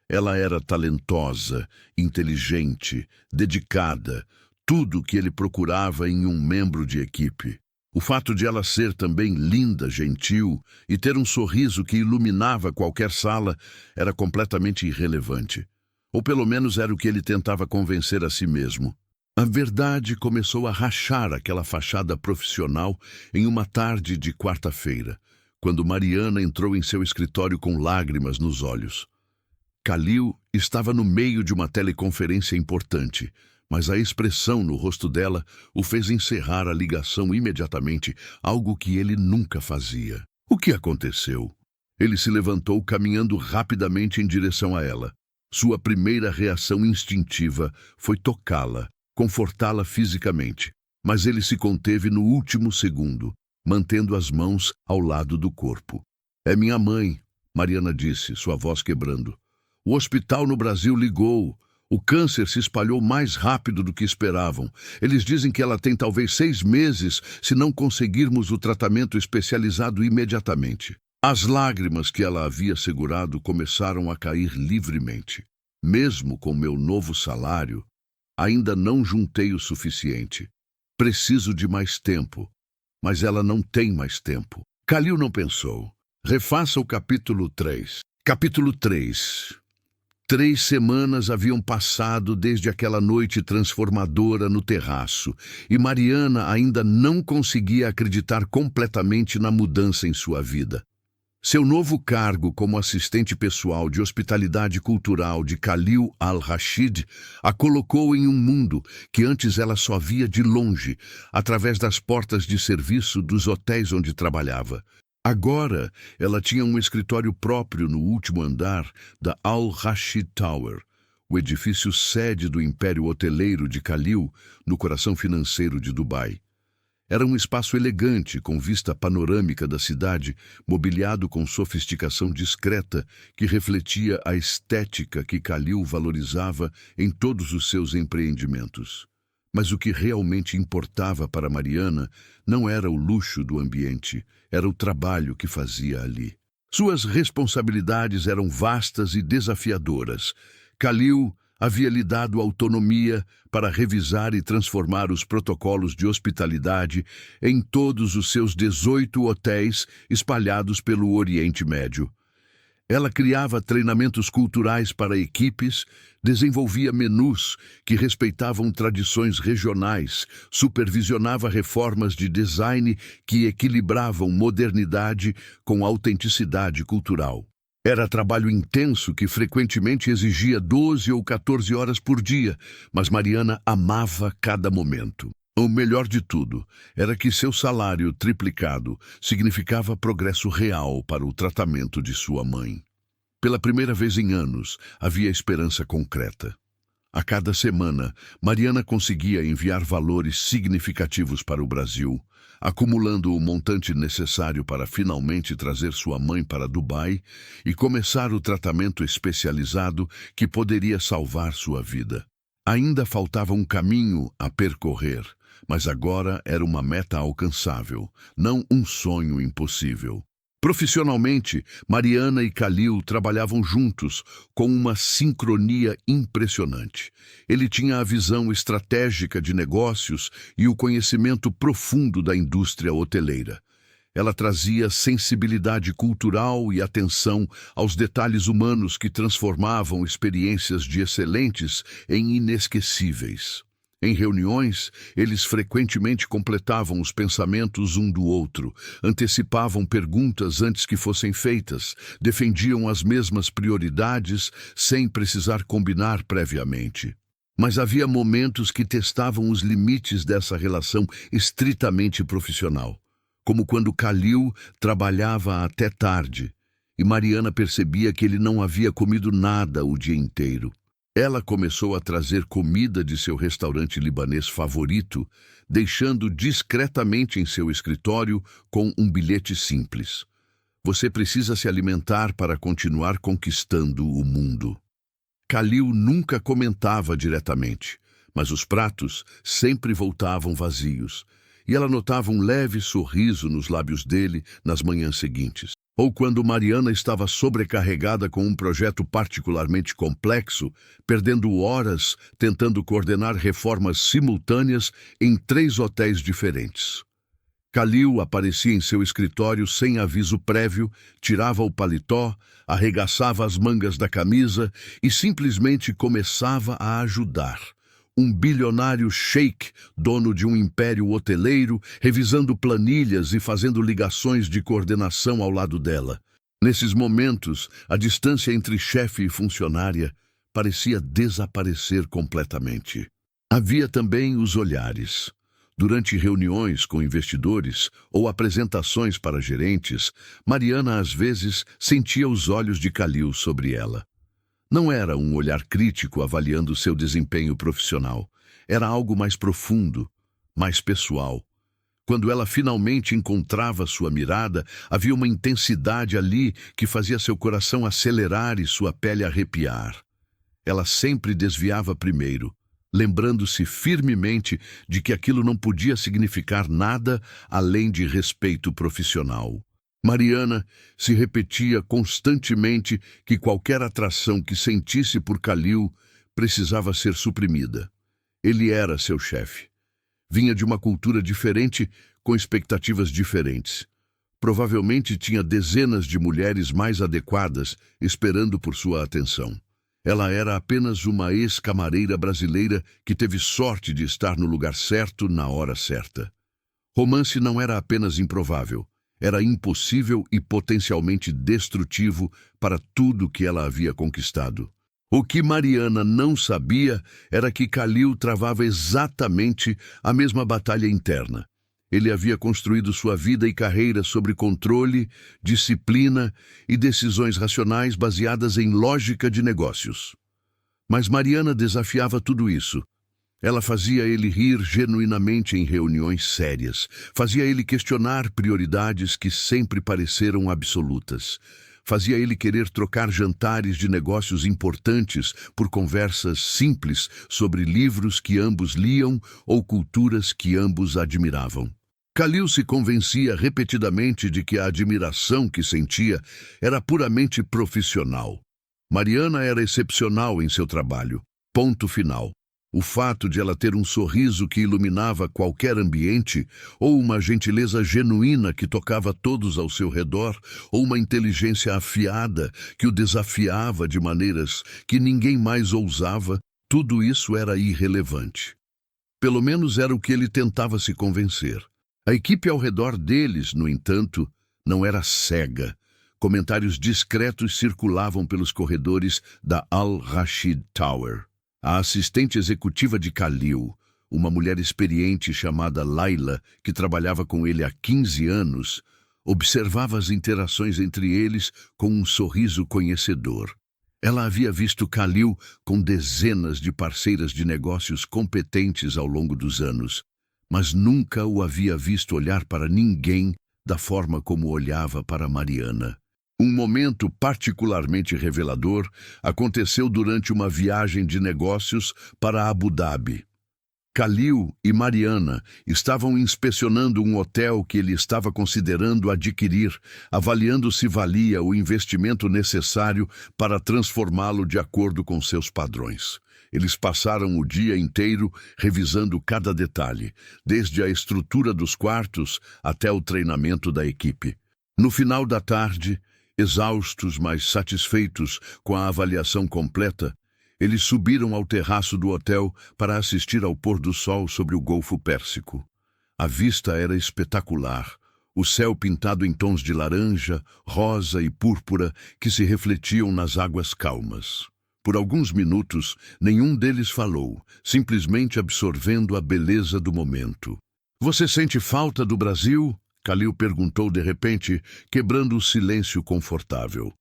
S1: Ela era talentosa, inteligente, dedicada, tudo o que ele procurava em um membro de equipe. O fato de ela ser também linda, gentil e ter um sorriso que iluminava qualquer sala era completamente irrelevante. Ou pelo menos era o que ele tentava convencer a si mesmo. A verdade começou a rachar aquela fachada profissional em uma tarde de quarta-feira, quando Mariana entrou em seu escritório com lágrimas nos olhos. Khalil estava no meio de uma teleconferência importante, mas a expressão no rosto dela o fez encerrar a ligação imediatamente, algo que ele nunca fazia. O que aconteceu? Ele se levantou caminhando rapidamente em direção a ela. Sua primeira reação instintiva foi tocá-la, confortá-la fisicamente, mas ele se conteve no último segundo, mantendo as mãos ao lado do corpo. "É minha mãe", Mariana disse, sua voz quebrando. "O hospital no Brasil ligou. O câncer se espalhou mais rápido do que esperavam. Eles dizem que ela tem talvez 6 meses se não conseguirmos o tratamento especializado imediatamente." As lágrimas que ela havia segurado começaram a cair livremente. "Mesmo com meu novo salário, ainda não juntei o suficiente. Preciso de mais tempo." Mas ela não tem mais tempo. Khalil não pensou. Refaça o capítulo 3. Capítulo 3. 3 semanas haviam passado desde aquela noite transformadora no terraço, e Mariana ainda não conseguia acreditar completamente na mudança em sua vida. Seu novo cargo como assistente pessoal de hospitalidade cultural de Khalil al-Rashid a colocou em um mundo que antes ela só via de longe, através das portas de serviço dos hotéis onde trabalhava. Agora, ela tinha um escritório próprio no último andar da Al-Rashid Tower, o edifício sede do império hoteleiro de Khalil, no coração financeiro de Dubai. Era um espaço elegante, com vista panorâmica da cidade, mobiliado com sofisticação discreta que refletia a estética que Khalil valorizava em todos os seus empreendimentos. Mas o que realmente importava para Mariana não era o luxo do ambiente, era o trabalho que fazia ali. Suas responsabilidades eram vastas e desafiadoras. Khalil havia lhe dado autonomia para revisar e transformar os protocolos de hospitalidade em todos os seus 18 hotéis espalhados pelo Oriente Médio. Ela criava treinamentos culturais para equipes, desenvolvia menus que respeitavam tradições regionais, supervisionava reformas de design que equilibravam modernidade com autenticidade cultural. Era trabalho intenso que frequentemente exigia 12 ou 14 horas por dia, mas Mariana amava cada momento. O melhor de tudo era que seu salário triplicado significava progresso real para o tratamento de sua mãe. Pela primeira vez em anos, havia esperança concreta. A cada semana, Mariana conseguia enviar valores significativos para o Brasil, acumulando o montante necessário para finalmente trazer sua mãe para Dubai e começar o tratamento especializado que poderia salvar sua vida. Ainda faltava um caminho a percorrer, mas agora era uma meta alcançável, não um sonho impossível. Profissionalmente, Mariana e Khalil trabalhavam juntos com uma sincronia impressionante. Ele tinha a visão estratégica de negócios e o conhecimento profundo da indústria hoteleira. Ela trazia sensibilidade cultural e atenção aos detalhes humanos que transformavam experiências de excelentes em inesquecíveis. Em reuniões, eles frequentemente completavam os pensamentos um do outro, antecipavam perguntas antes que fossem feitas, defendiam as mesmas prioridades sem precisar combinar previamente. Mas havia momentos que testavam os limites dessa relação estritamente profissional. como quando Kalil trabalhava até tarde, e Mariana percebia que ele não havia comido nada o dia inteiro. Ela começou a trazer comida de seu restaurante libanês favorito, deixando discretamente em seu escritório com um bilhete simples. Você precisa se alimentar para continuar conquistando o mundo. Kalil nunca comentava diretamente, mas os pratos sempre voltavam vazios, e ela notava um leve sorriso nos lábios dele nas manhãs seguintes. Ou quando Mariana estava sobrecarregada com um projeto particularmente complexo, perdendo horas tentando coordenar reformas simultâneas em 3 hotéis diferentes. Kalil aparecia em seu escritório sem aviso prévio, tirava o paletó, arregaçava as mangas da camisa e simplesmente começava a ajudar. Um bilionário sheik, dono de um império hoteleiro, revisando planilhas e fazendo ligações de coordenação ao lado dela. Nesses momentos, a distância entre chefe e funcionária parecia desaparecer completamente. Havia também os olhares. Durante reuniões com investidores ou apresentações para gerentes, Mariana às vezes sentia os olhos de Kalil sobre ela. Não era um olhar crítico avaliando seu desempenho profissional. Era algo mais profundo, mais pessoal. Quando ela finalmente encontrava sua mirada, havia uma intensidade ali que fazia seu coração acelerar e sua pele arrepiar. Ela sempre desviava primeiro, lembrando-se firmemente de que aquilo não podia significar nada além de respeito profissional. Mariana se repetia constantemente que qualquer atração que sentisse por Kalil precisava ser suprimida. Ele era seu chefe. Vinha de uma cultura diferente, com expectativas diferentes. Provavelmente tinha dezenas de mulheres mais adequadas esperando por sua atenção. Ela era apenas uma ex-camareira brasileira que teve sorte de estar no lugar certo na hora certa. Romance não era apenas improvável. Era impossível e potencialmente destrutivo para tudo que ela havia conquistado. O que Mariana não sabia era que Kalil travava exatamente a mesma batalha interna. Ele havia construído sua vida e carreira sobre controle, disciplina e decisões racionais baseadas em lógica de negócios. Mas Mariana desafiava tudo isso. Ela fazia ele rir genuinamente em reuniões sérias. Fazia ele questionar prioridades que sempre pareceram absolutas. Fazia ele querer trocar jantares de negócios importantes por conversas simples sobre livros que ambos liam ou culturas que ambos admiravam. Kalil se convencia repetidamente de que a admiração que sentia era puramente profissional. Mariana era excepcional em seu trabalho. Ponto final. O fato de ela ter um sorriso que iluminava qualquer ambiente, ou uma gentileza genuína que tocava todos ao seu redor, ou uma inteligência afiada que o desafiava de maneiras que ninguém mais ousava, tudo isso era irrelevante. Pelo menos era o que ele tentava se convencer. A equipe ao redor deles, no entanto, não era cega. Comentários discretos circulavam pelos corredores da Al Rashid Tower. A assistente executiva de Kalil, uma mulher experiente chamada Laila, que trabalhava com ele há 15 anos, observava as interações entre eles com um sorriso conhecedor. Ela havia visto Kalil com dezenas de parceiras de negócios competentes ao longo dos anos, mas nunca o havia visto olhar para ninguém da forma como olhava para Mariana. Um momento particularmente revelador aconteceu durante uma viagem de negócios para Abu Dhabi. Kalil e Mariana estavam inspecionando um hotel que ele estava considerando adquirir, avaliando se valia o investimento necessário para transformá-lo de acordo com seus padrões. Eles passaram o dia inteiro revisando cada detalhe, desde a estrutura dos quartos até o treinamento da equipe. No final da tarde, exaustos, mas satisfeitos com a avaliação completa, eles subiram ao terraço do hotel para assistir ao pôr do sol sobre o Golfo Pérsico. A vista era espetacular, o céu pintado em tons de laranja, rosa e púrpura que se refletiam nas águas calmas. Por alguns minutos, nenhum deles falou, simplesmente absorvendo a beleza do momento. "Você sente falta do Brasil?" Kalil perguntou de repente, quebrando o silêncio confortável.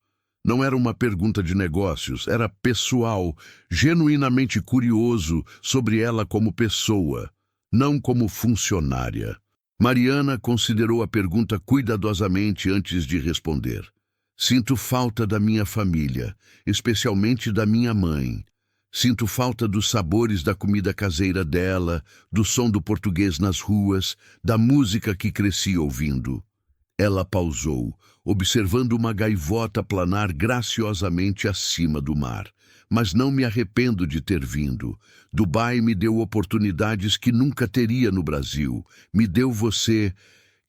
S1: Não era uma pergunta de negócios, era pessoal, genuinamente curioso sobre ela como pessoa, não como funcionária. Mariana considerou a pergunta cuidadosamente antes de responder. Sinto falta da minha família, especialmente da minha mãe. Sinto falta dos sabores da comida caseira dela, do som do português nas ruas, da música que cresci ouvindo. Ela pausou, observando uma gaivota planar graciosamente acima do mar. Mas não me arrependo de ter vindo. Dubai me deu oportunidades que nunca teria no Brasil. Me deu você,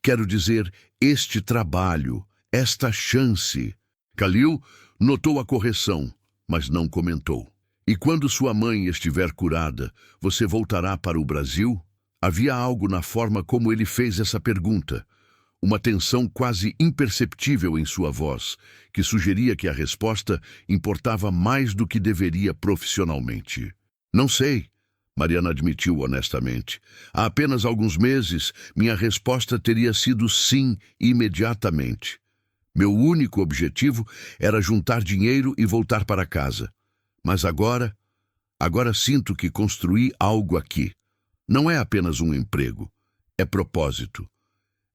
S1: quero dizer, este trabalho, esta chance. Kalil notou a correção, mas não comentou. E quando sua mãe estiver curada, você voltará para o Brasil? Havia algo na forma como ele fez essa pergunta. Uma tensão quase imperceptível em sua voz, que sugeria que a resposta importava mais do que deveria profissionalmente. Não sei, Mariana admitiu honestamente. Há apenas alguns meses, minha resposta teria sido sim imediatamente. Meu único objetivo era juntar dinheiro e voltar para casa. Mas agora sinto que construí algo aqui. Não é apenas um emprego, é propósito.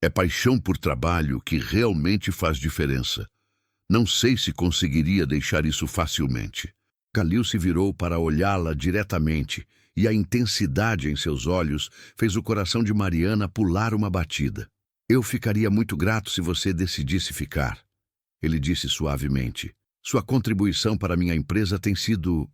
S1: É paixão por trabalho que realmente faz diferença. Não sei se conseguiria deixar isso facilmente. Kalil se virou para olhá-la diretamente, e a intensidade em seus olhos fez o coração de Mariana pular uma batida. Eu ficaria muito grato se você decidisse ficar, ele disse suavemente. Sua contribuição para minha empresa tem sido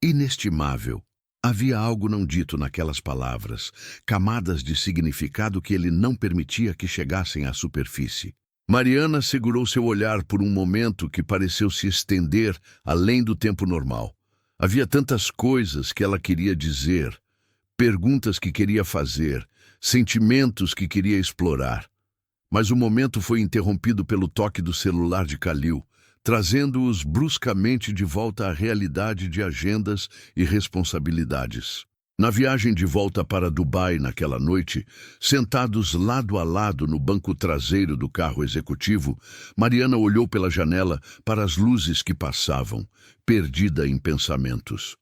S1: inestimável. Havia algo não dito naquelas palavras, camadas de significado que ele não permitia que chegassem à superfície. Mariana segurou seu olhar por um momento que pareceu se estender além do tempo normal. Havia tantas coisas que ela queria dizer, perguntas que queria fazer, sentimentos que queria explorar. Mas o momento foi interrompido pelo toque do celular de Kalil, trazendo-os bruscamente de volta à realidade de agendas e responsabilidades. Na viagem de volta para Dubai naquela noite, sentados lado a lado no banco traseiro do carro executivo, Mariana olhou pela janela para as luzes que passavam, perdida em pensamentos.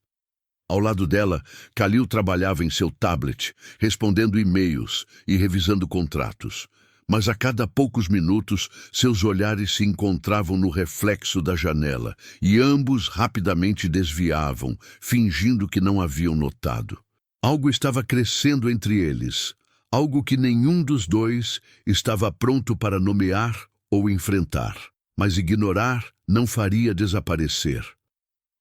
S1: Ao lado dela, Kalil trabalhava em seu tablet, respondendo e-mails e revisando contratos. Mas a cada poucos minutos, seus olhares se encontravam no reflexo da janela, e ambos rapidamente desviavam, fingindo que não haviam notado. Algo estava crescendo entre eles, algo que nenhum dos dois estava pronto para nomear ou enfrentar. Mas ignorar não faria desaparecer.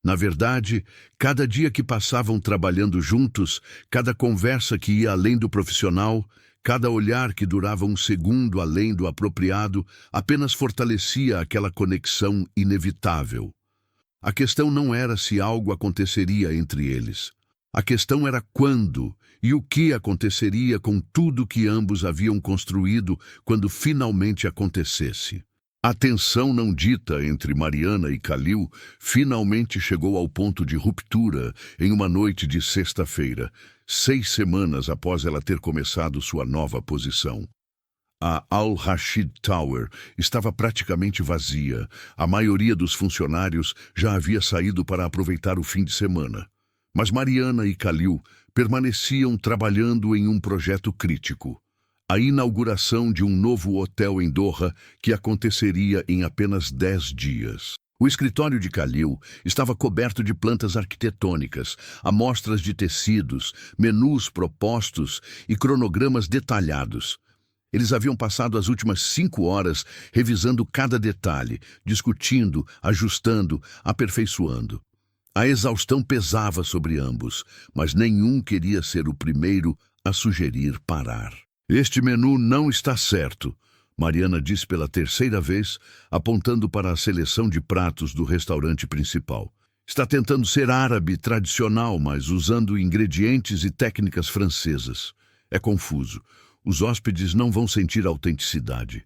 S1: Na verdade, cada dia que passavam trabalhando juntos, cada conversa que ia além do profissional, cada olhar que durava um segundo além do apropriado apenas fortalecia aquela conexão inevitável. A questão não era se algo aconteceria entre eles. A questão era quando e o que aconteceria com tudo que ambos haviam construído quando finalmente acontecesse. A tensão não dita entre Mariana e Kalil finalmente chegou ao ponto de ruptura em uma noite de sexta-feira, 6 semanas após ela ter começado sua nova posição. A Al Rashid Tower estava praticamente vazia. A maioria dos funcionários já havia saído para aproveitar o fim de semana. Mas Mariana e Kalil permaneciam trabalhando em um projeto crítico. A inauguração de um novo hotel em Doha que aconteceria em apenas 10 dias. O escritório de Kalil estava coberto de plantas arquitetônicas, amostras de tecidos, menus propostos e cronogramas detalhados. Eles haviam passado as últimas 5 horas revisando cada detalhe, discutindo, ajustando, aperfeiçoando. A exaustão pesava sobre ambos, mas nenhum queria ser o primeiro a sugerir parar. Este menu não está certo, Mariana disse pela 3ª vez, apontando para a seleção de pratos do restaurante principal. Está tentando ser árabe tradicional, mas usando ingredientes e técnicas francesas. É confuso. Os hóspedes não vão sentir autenticidade.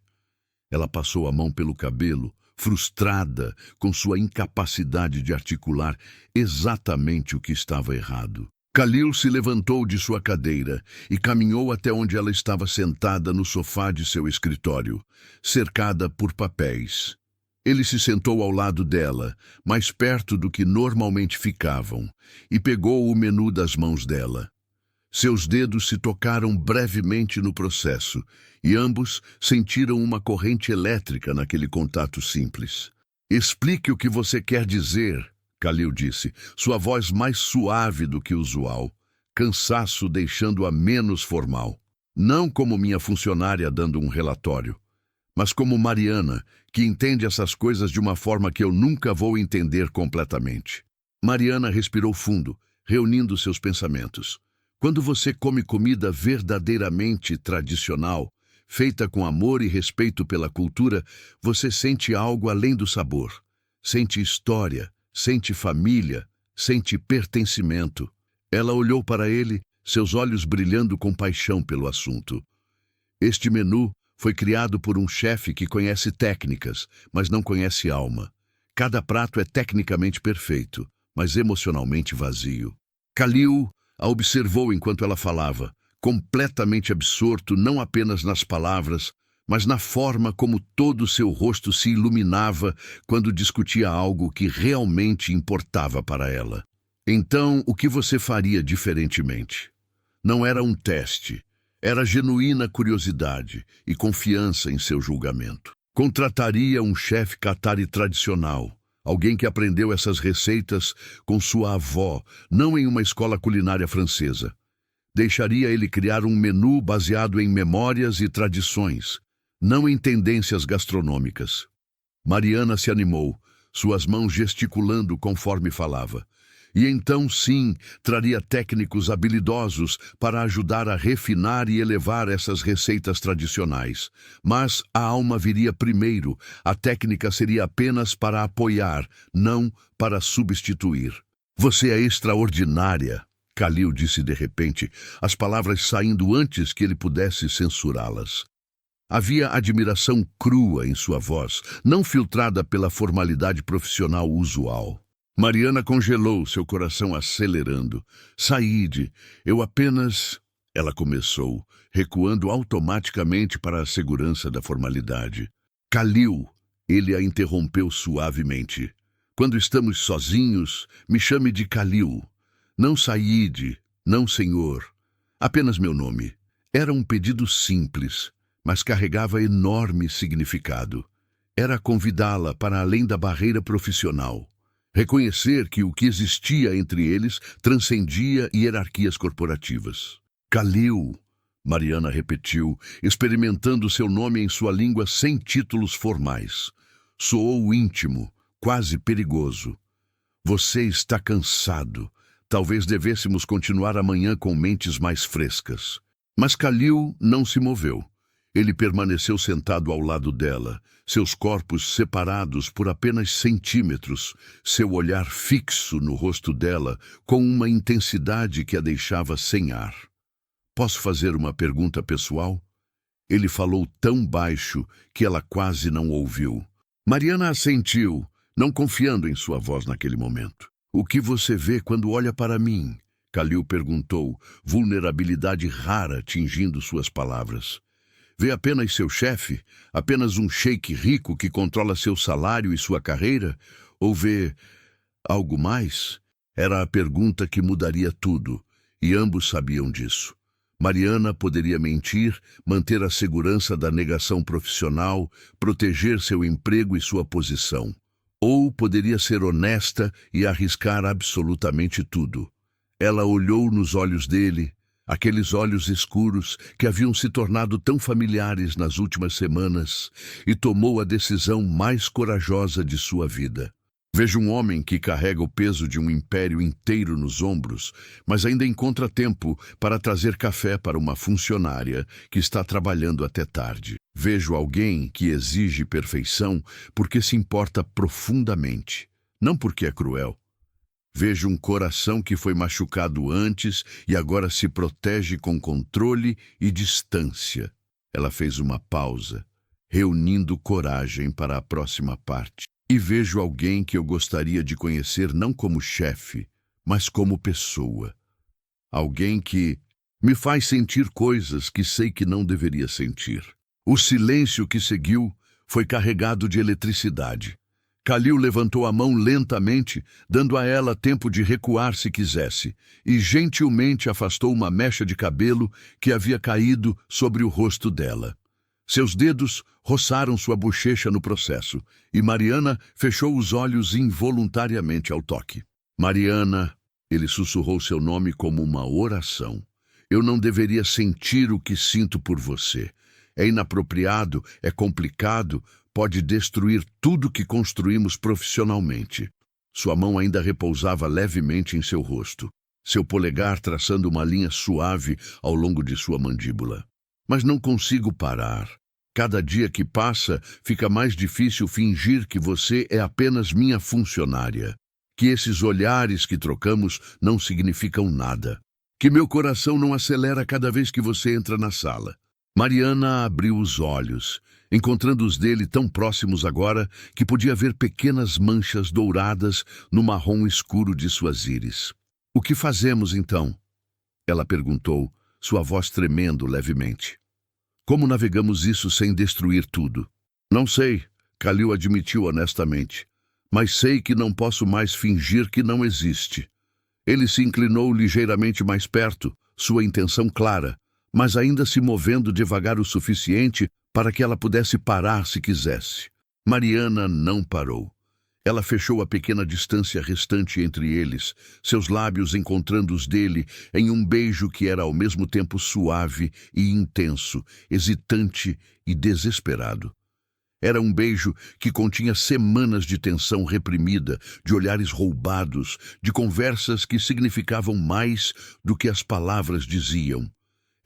S1: Ela passou a mão pelo cabelo, frustrada com sua incapacidade de articular exatamente o que estava errado. Khalil se levantou de sua cadeira e caminhou até onde ela estava sentada no sofá de seu escritório, cercada por papéis. Ele se sentou ao lado dela, mais perto do que normalmente ficavam, e pegou o menu das mãos dela. Seus dedos se tocaram brevemente no processo, e ambos sentiram uma corrente elétrica naquele contato simples. Explique o que você quer dizer, Khalil disse, sua voz mais suave do que o usual, cansaço deixando-a menos formal. Não como minha funcionária dando um relatório, mas como Mariana, que entende essas coisas de uma forma que eu nunca vou entender completamente. Mariana respirou fundo, reunindo seus pensamentos. Quando você come comida verdadeiramente tradicional, feita com amor e respeito pela cultura, você sente algo além do sabor. Sente história, sente família, sente pertencimento. Ela olhou para ele, seus olhos brilhando com paixão pelo assunto. Este menu foi criado por um chefe que conhece técnicas, mas não conhece alma. Cada prato é tecnicamente perfeito, mas emocionalmente vazio. Khalil a observou enquanto ela falava, completamente absorto não apenas nas palavras, mas na forma como todo seu rosto se iluminava quando discutia algo que realmente importava para ela. Então, o que você faria diferentemente? Não era um teste, era genuína curiosidade e confiança em seu julgamento. Contrataria um chefe qatari tradicional, alguém que aprendeu essas receitas com sua avó, não em uma escola culinária francesa. Deixaria ele criar um menu baseado em memórias e tradições, não em tendências gastronômicas. Mariana se animou, suas mãos gesticulando conforme falava. E então, sim, traria técnicos habilidosos para ajudar a refinar e elevar essas receitas tradicionais. Mas a alma viria primeiro, a técnica seria apenas para apoiar, não para substituir. Você é extraordinária, Khalil disse de repente, as palavras saindo antes que ele pudesse censurá-las. Havia admiração crua em sua voz, não filtrada pela formalidade profissional usual. Mariana congelou, seu coração acelerando. Saíde, eu apenas... Ela começou, recuando automaticamente para a segurança da formalidade. Khalil, ele a interrompeu suavemente. Quando estamos sozinhos, me chame de Khalil. Não Saíde, não senhor. Apenas meu nome. Era um pedido simples, mas carregava enorme significado. Era convidá-la para além da barreira profissional. Reconhecer que o que existia entre eles transcendia hierarquias corporativas. Khalil, Mariana repetiu, experimentando seu nome em sua língua sem títulos formais. Soou íntimo, quase perigoso. Você está cansado. Talvez devêssemos continuar amanhã com mentes mais frescas. Mas Khalil não se moveu. Ele permaneceu sentado ao lado dela, seus corpos separados por apenas centímetros, seu olhar fixo no rosto dela com uma intensidade que a deixava sem ar. Posso fazer uma pergunta pessoal? Ele falou tão baixo que ela quase não ouviu. Mariana assentiu, não confiando em sua voz naquele momento. O que você vê quando olha para mim? Khalil perguntou, vulnerabilidade rara tingindo suas palavras. Vê apenas seu chefe? Apenas um sheik rico que controla seu salário e sua carreira? Ou vê algo mais? Era a pergunta que mudaria tudo, e ambos sabiam disso. Mariana poderia mentir, manter a segurança da negação profissional, proteger seu emprego e sua posição. Ou poderia ser honesta e arriscar absolutamente tudo. Ela olhou nos olhos dele, aqueles olhos escuros que haviam se tornado tão familiares nas últimas semanas, e tomou a decisão mais corajosa de sua vida. Vejo um homem que carrega o peso de um império inteiro nos ombros, mas ainda encontra tempo para trazer café para uma funcionária que está trabalhando até tarde. Vejo alguém que exige perfeição porque se importa profundamente, não porque é cruel. Vejo um coração que foi machucado antes e agora se protege com controle e distância. Ela fez uma pausa, reunindo coragem para a próxima parte. E vejo alguém que eu gostaria de conhecer não como chefe, mas como pessoa. Alguém que me faz sentir coisas que sei que não deveria sentir. O silêncio que seguiu foi carregado de eletricidade. Khalil levantou a mão lentamente, dando a ela tempo de recuar se quisesse, e gentilmente afastou uma mecha de cabelo que havia caído sobre o rosto dela. Seus dedos roçaram sua bochecha no processo, e Mariana fechou os olhos involuntariamente ao toque. Mariana, ele sussurrou seu nome como uma oração. Eu não deveria sentir o que sinto por você. É inapropriado, é complicado, pode destruir tudo que construímos profissionalmente. Sua mão ainda repousava levemente em seu rosto, seu polegar traçando uma linha suave ao longo de sua mandíbula. Mas não consigo parar. Cada dia que passa, fica mais difícil fingir que você é apenas minha funcionária, que esses olhares que trocamos não significam nada, que meu coração não acelera cada vez que você entra na sala. Mariana abriu os olhos, encontrando os dele tão próximos agora que podia ver pequenas manchas douradas no marrom escuro de suas íris. O que fazemos então? Ela perguntou, sua voz tremendo levemente. Como navegamos isso sem destruir tudo? Não sei, Khalil admitiu honestamente, mas sei que não posso mais fingir que não existe. Ele se inclinou ligeiramente mais perto, sua intenção clara, mas ainda se movendo devagar o suficiente para que ela pudesse parar se quisesse. Mariana não parou. Ela fechou a pequena distância restante entre eles, seus lábios encontrando os dele em um beijo que era ao mesmo tempo suave e intenso, hesitante e desesperado. Era um beijo que continha semanas de tensão reprimida, de olhares roubados, de conversas que significavam mais do que as palavras diziam.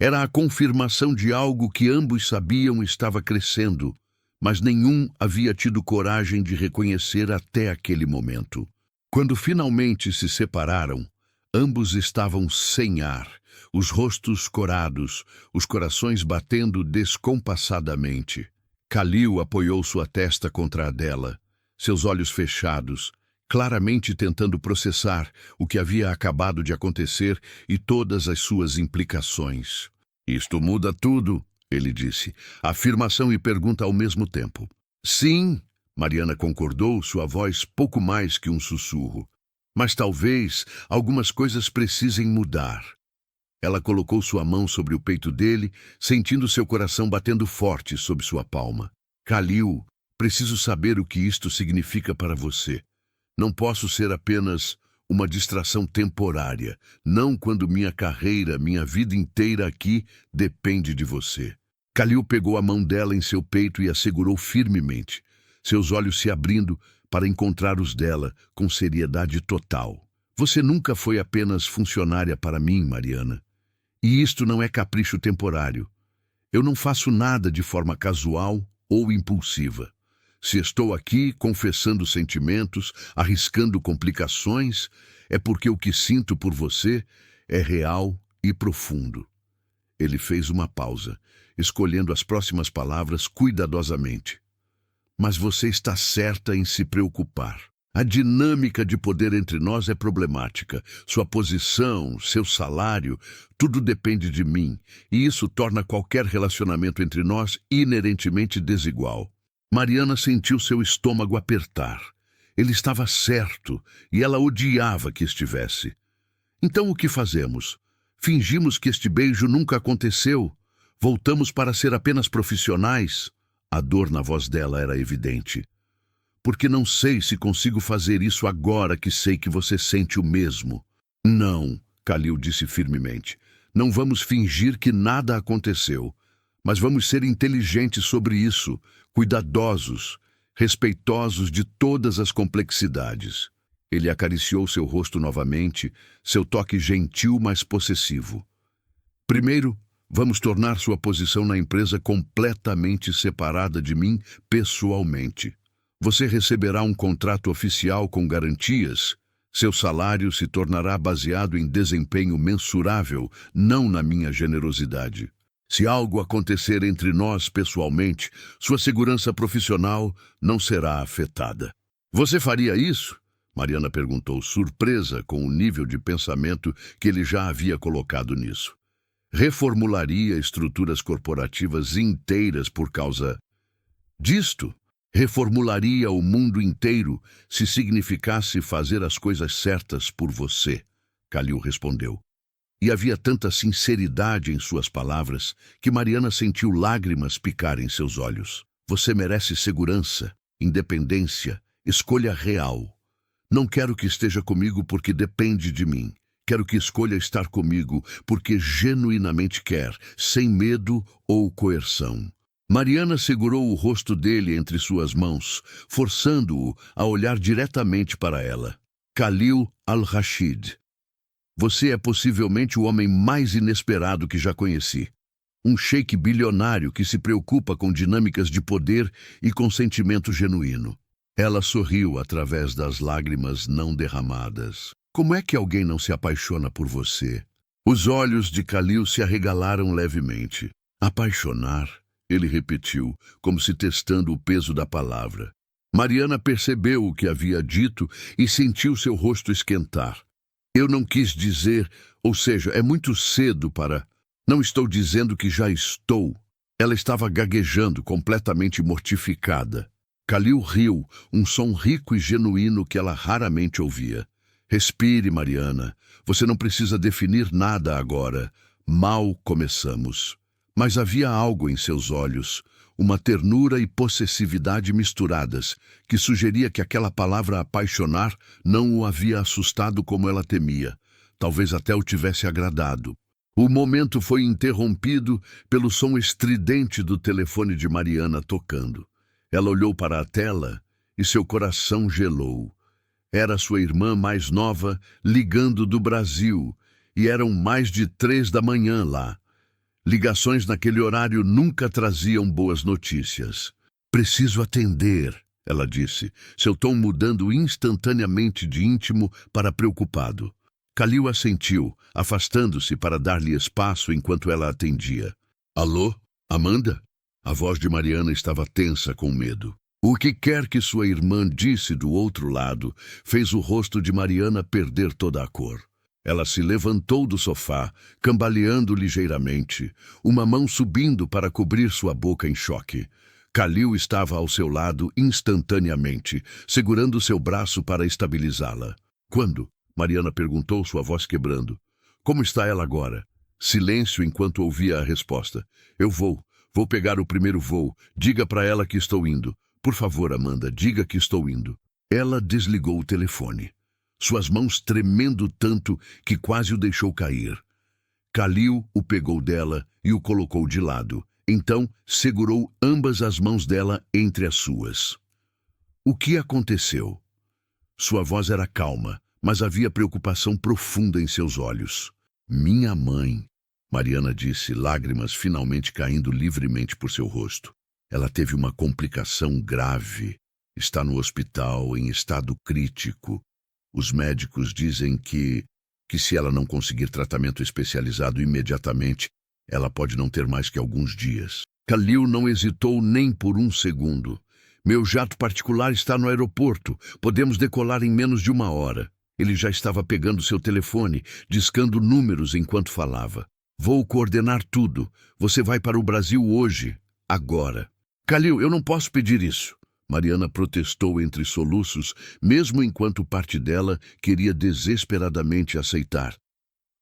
S1: Era a confirmação de algo que ambos sabiam estava crescendo, mas nenhum havia tido coragem de reconhecer até aquele momento. Quando finalmente se separaram, ambos estavam sem ar, os rostos corados, os corações batendo descompassadamente. Khalil apoiou sua testa contra a dela, seus olhos fechados, claramente tentando processar o que havia acabado de acontecer e todas as suas implicações. Isto muda tudo, ele disse, afirmação e pergunta ao mesmo tempo. Sim, Mariana concordou, sua voz pouco mais que um sussurro. Mas talvez algumas coisas precisem mudar. Ela colocou sua mão sobre o peito dele, sentindo seu coração batendo forte sob sua palma. Khalil, preciso saber o que isto significa para você. Não posso ser apenas uma distração temporária, não quando minha carreira, minha vida inteira aqui depende de você. Khalil pegou a mão dela em seu peito e a segurou firmemente, seus olhos se abrindo para encontrar os dela com seriedade total. Você nunca foi apenas funcionária para mim, Mariana. E isto não é capricho temporário. Eu não faço nada de forma casual ou impulsiva. Se estou aqui confessando sentimentos, arriscando complicações, é porque o que sinto por você é real e profundo. Ele fez uma pausa, escolhendo as próximas palavras cuidadosamente. Mas você está certa em se preocupar. A dinâmica de poder entre nós é problemática. Sua posição, seu salário, tudo depende de mim, e isso torna qualquer relacionamento entre nós inerentemente desigual. Mariana sentiu seu estômago apertar. Ele estava certo, e ela odiava que estivesse. Então o que fazemos? Fingimos que este beijo nunca aconteceu? Voltamos para ser apenas profissionais? A dor na voz dela era evidente. Porque não sei se consigo fazer isso agora que sei que você sente o mesmo. Não, Khalil disse firmemente. Não vamos fingir que nada aconteceu, mas vamos ser inteligentes sobre isso, cuidadosos, respeitosos de todas as complexidades. Ele acariciou seu rosto novamente, seu toque gentil, mas possessivo. Primeiro, vamos tornar sua posição na empresa completamente separada de mim pessoalmente. Você receberá um contrato oficial com garantias. Seu salário se tornará baseado em desempenho mensurável, não na minha generosidade. Se algo acontecer entre nós pessoalmente, sua segurança profissional não será afetada. Você faria isso? Mariana perguntou, surpresa com o nível de pensamento que ele já havia colocado nisso. Reformularia estruturas corporativas inteiras por causa disto? Reformularia o mundo inteiro se significasse fazer as coisas certas por você, Kalil respondeu. E havia tanta sinceridade em suas palavras que Mariana sentiu lágrimas picar em seus olhos. Você merece segurança, independência, escolha real. Não quero que esteja comigo porque depende de mim. Quero que escolha estar comigo porque genuinamente quer, sem medo ou coerção. Mariana segurou o rosto dele entre suas mãos, forçando-o a olhar diretamente para ela. Kalil al-Rashid. Você é possivelmente o homem mais inesperado que já conheci. Um sheik bilionário que se preocupa com dinâmicas de poder e com sentimento genuíno. Ela sorriu através das lágrimas não derramadas. Como é que alguém não se apaixona por você? Os olhos de Kalil se arregalaram levemente. Apaixonar? Ele repetiu, como se testando o peso da palavra. Mariana percebeu o que havia dito e sentiu seu rosto esquentar. Eu não quis dizer, ou seja, é muito cedo para... Não estou dizendo que já estou. Ela estava gaguejando, completamente mortificada. Kalil riu, um som rico e genuíno que ela raramente ouvia. Respire, Mariana. Você não precisa definir nada agora. Mal começamos. Mas havia algo em seus olhos, uma ternura e possessividade misturadas, que sugeria que aquela palavra apaixonar não o havia assustado como ela temia. Talvez até o tivesse agradado. O momento foi interrompido pelo som estridente do telefone de Mariana tocando. Ela olhou para a tela e seu coração gelou. Era sua irmã mais nova ligando do Brasil, e eram mais de 3 da manhã lá. Ligações naquele horário nunca traziam boas notícias. Preciso atender, ela disse, seu tom mudando instantaneamente de íntimo para preocupado. Kalil assentiu, afastando-se para dar-lhe espaço enquanto ela atendia. Alô, Amanda? A voz de Mariana estava tensa com medo. O que quer que sua irmã disse do outro lado fez o rosto de Mariana perder toda a cor. Ela se levantou do sofá, cambaleando ligeiramente, uma mão subindo para cobrir sua boca em choque. Kalil estava ao seu lado instantaneamente, segurando seu braço para estabilizá-la. Quando? Mariana perguntou, sua voz quebrando. Como está ela agora? Silêncio enquanto ouvia a resposta. Eu vou pegar o primeiro voo. Diga para ela que estou indo. Por favor, Amanda, diga que estou indo. Ela desligou o telefone, suas mãos tremendo tanto que quase o deixou cair. Kalil o pegou dela e o colocou de lado. Então, segurou ambas as mãos dela entre as suas. O que aconteceu? Sua voz era calma, mas havia preocupação profunda em seus olhos. Minha mãe, Mariana disse, lágrimas finalmente caindo livremente por seu rosto. Ela teve uma complicação grave. Está no hospital em estado crítico. Os médicos dizem que se ela não conseguir tratamento especializado imediatamente, ela pode não ter mais que alguns dias. Kalil não hesitou nem por um segundo. Meu jato particular está no aeroporto. Podemos decolar em menos de 1 hora. Ele já estava pegando seu telefone, discando números enquanto falava. Vou coordenar tudo. Você vai para o Brasil hoje, agora. Kalil, eu não posso pedir isso. Mariana protestou entre soluços, mesmo enquanto parte dela queria desesperadamente aceitar.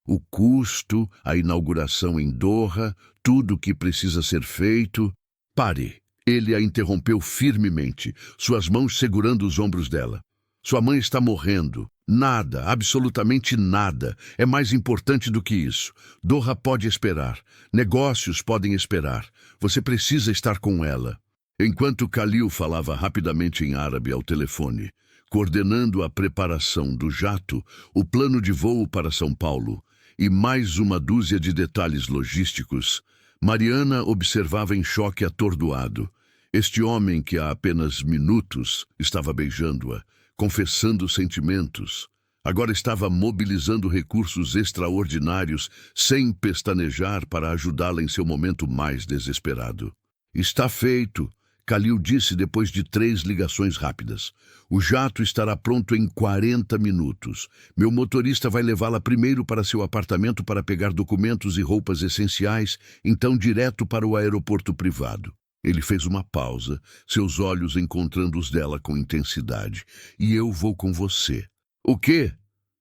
S1: O custo, a inauguração em Doha, tudo o que precisa ser feito... Pare! Ele a interrompeu firmemente, suas mãos segurando os ombros dela. Sua mãe está morrendo. Nada, absolutamente nada, é mais importante do que isso. Doha pode esperar. Negócios podem esperar. Você precisa estar com ela. Enquanto Kalil falava rapidamente em árabe ao telefone, coordenando a preparação do jato, o plano de voo para São Paulo e mais uma dúzia de detalhes logísticos, Mariana observava em choque atordoado. Este homem que há apenas minutos estava beijando-a, confessando sentimentos, agora estava mobilizando recursos extraordinários sem pestanejar para ajudá-la em seu momento mais desesperado. Está feito. Kalil disse depois de 3 ligações rápidas. O jato estará pronto em 40 minutos. Meu motorista vai levá-la primeiro para seu apartamento para pegar documentos e roupas essenciais, então direto para o aeroporto privado. Ele fez uma pausa, seus olhos encontrando os dela com intensidade. E eu vou com você. O quê?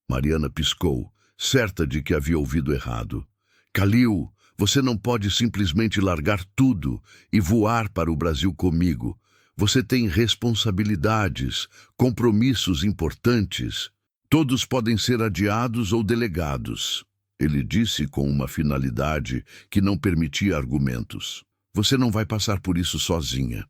S1: Mariana piscou, certa de que havia ouvido errado. Kalil, você não pode simplesmente largar tudo e voar para o Brasil comigo. Você tem responsabilidades, compromissos importantes. Todos podem ser adiados ou delegados. Ele disse com uma finalidade que não permitia argumentos. Você não vai passar por isso sozinha.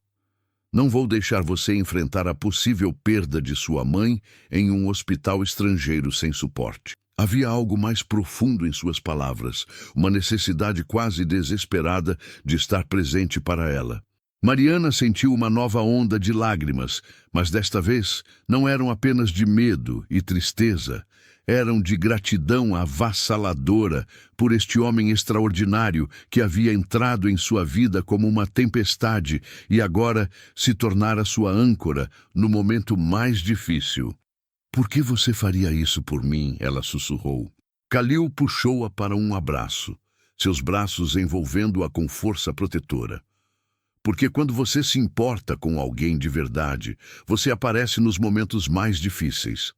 S1: Não vou deixar você enfrentar a possível perda de sua mãe em um hospital estrangeiro sem suporte. Havia algo mais profundo em suas palavras, uma necessidade quase desesperada de estar presente para ela. Mariana sentiu uma nova onda de lágrimas, mas desta vez não eram apenas de medo e tristeza, eram de gratidão avassaladora por este homem extraordinário que havia entrado em sua vida como uma tempestade e agora se tornara sua âncora no momento mais difícil. Por que você faria isso por mim? Ela sussurrou. Kalil puxou-a para um abraço, seus braços envolvendo-a com força protetora. Porque quando você se importa com alguém de verdade, você aparece nos momentos mais difíceis.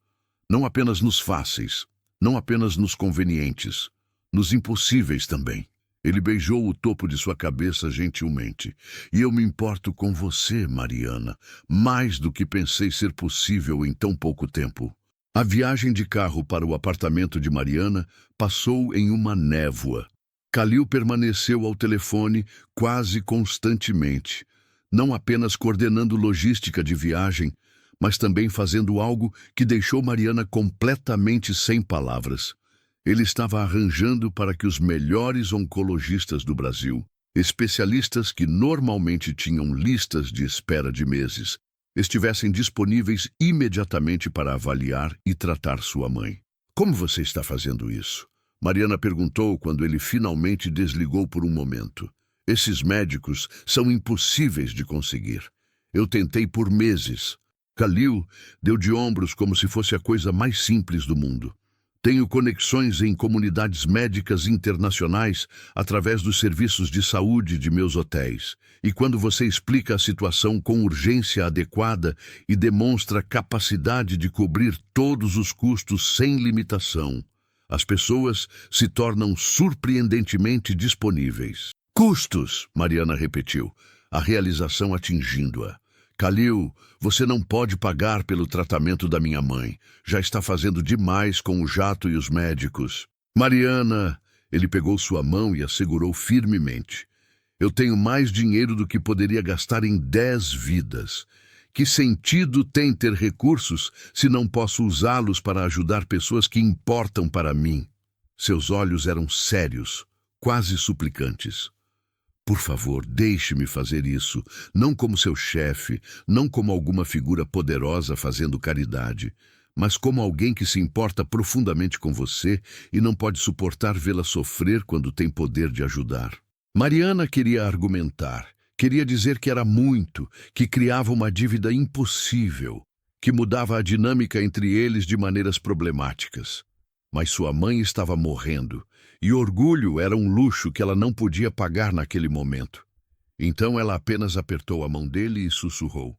S1: Não apenas nos fáceis, não apenas nos convenientes, nos impossíveis também. Ele beijou o topo de sua cabeça gentilmente. E eu me importo com você, Mariana, mais do que pensei ser possível em tão pouco tempo. A viagem de carro para o apartamento de Mariana passou em uma névoa. Kalil permaneceu ao telefone quase constantemente, não apenas coordenando logística de viagem, mas também fazendo algo que deixou Mariana completamente sem palavras. Ele estava arranjando para que os melhores oncologistas do Brasil, especialistas que normalmente tinham listas de espera de meses, estivessem disponíveis imediatamente para avaliar e tratar sua mãe. Como você está fazendo isso? Mariana perguntou quando ele finalmente desligou por um momento. Esses médicos são impossíveis de conseguir. Eu tentei por meses. Kalil deu de ombros como se fosse a coisa mais simples do mundo. Tenho conexões em comunidades médicas internacionais através dos serviços de saúde de meus hotéis. E quando você explica a situação com urgência adequada e demonstra capacidade de cobrir todos os custos sem limitação, as pessoas se tornam surpreendentemente disponíveis. Custos, Mariana repetiu, a realização atingindo-a. Kalil, você não pode pagar pelo tratamento da minha mãe. Já está fazendo demais com o jato e os médicos. Mariana, ele pegou sua mão e a segurou firmemente. Eu tenho mais dinheiro do que poderia gastar em 10 vidas. Que sentido tem ter recursos se não posso usá-los para ajudar pessoas que importam para mim? Seus olhos eram sérios, quase suplicantes. Por favor, deixe-me fazer isso, não como seu chefe, não como alguma figura poderosa fazendo caridade, mas como alguém que se importa profundamente com você e não pode suportar vê-la sofrer quando tem poder de ajudar. Mariana queria argumentar, queria dizer que era muito, que criava uma dívida impossível, que mudava a dinâmica entre eles de maneiras problemáticas. Mas sua mãe estava morrendo, e orgulho era um luxo que ela não podia pagar naquele momento. Então ela apenas apertou a mão dele e sussurrou.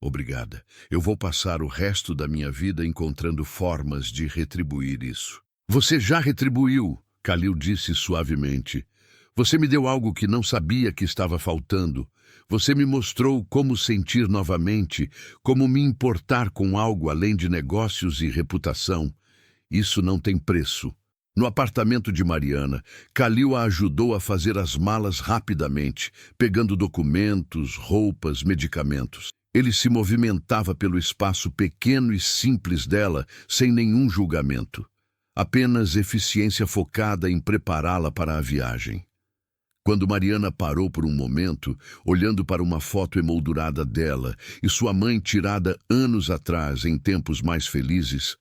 S1: Obrigada. Eu vou passar o resto da minha vida encontrando formas de retribuir isso. Você já retribuiu, Kalil disse suavemente. Você me deu algo que não sabia que estava faltando. Você me mostrou como sentir novamente, como me importar com algo além de negócios e reputação. Isso não tem preço. No apartamento de Mariana, Kalil a ajudou a fazer as malas rapidamente, pegando documentos, roupas, medicamentos. Ele se movimentava pelo espaço pequeno e simples dela, sem nenhum julgamento. Apenas eficiência focada em prepará-la para a viagem. Quando Mariana parou por um momento, olhando para uma foto emoldurada dela e sua mãe tirada anos atrás, em tempos mais felizes,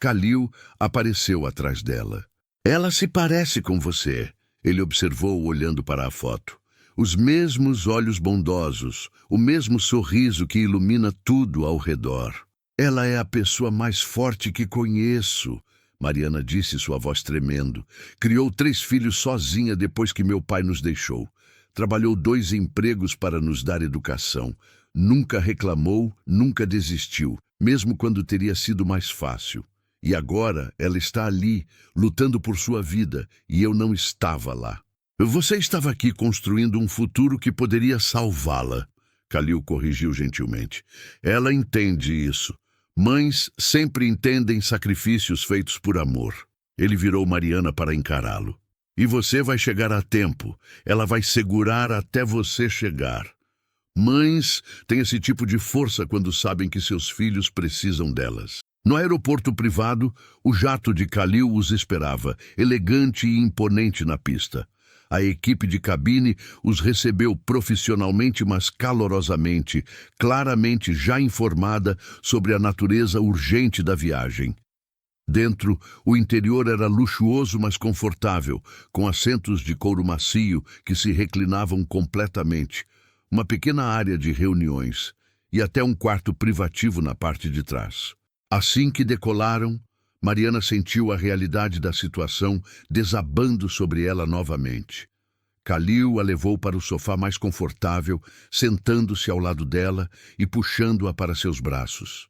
S1: Kalil apareceu atrás dela. Ela se parece com você, ele observou olhando para a foto. Os mesmos olhos bondosos, o mesmo sorriso que ilumina tudo ao redor. Ela é a pessoa mais forte que conheço, Mariana disse, sua voz tremendo. Criou 3 filhos sozinha depois que meu pai nos deixou. Trabalhou 2 empregos para nos dar educação. Nunca reclamou, nunca desistiu, mesmo quando teria sido mais fácil. E agora ela está ali, lutando por sua vida, e eu não estava lá. Você estava aqui construindo um futuro que poderia salvá-la, Khalil corrigiu gentilmente. Ela entende isso. Mães sempre entendem sacrifícios feitos por amor. Ele virou Mariana para encará-lo. E você vai chegar a tempo. Ela vai segurar até você chegar. Mães têm esse tipo de força quando sabem que seus filhos precisam delas. No aeroporto privado, o jato de Khalil os esperava, elegante e imponente na pista. A equipe de cabine os recebeu profissionalmente, mas calorosamente, claramente já informada sobre a natureza urgente da viagem. Dentro, o interior era luxuoso, mas confortável, com assentos de couro macio que se reclinavam completamente, uma pequena área de reuniões e até um quarto privativo na parte de trás. Assim que decolaram, Mariana sentiu a realidade da situação desabando sobre ela novamente. Khalil a levou para o sofá mais confortável, sentando-se ao lado dela e puxando-a para seus braços.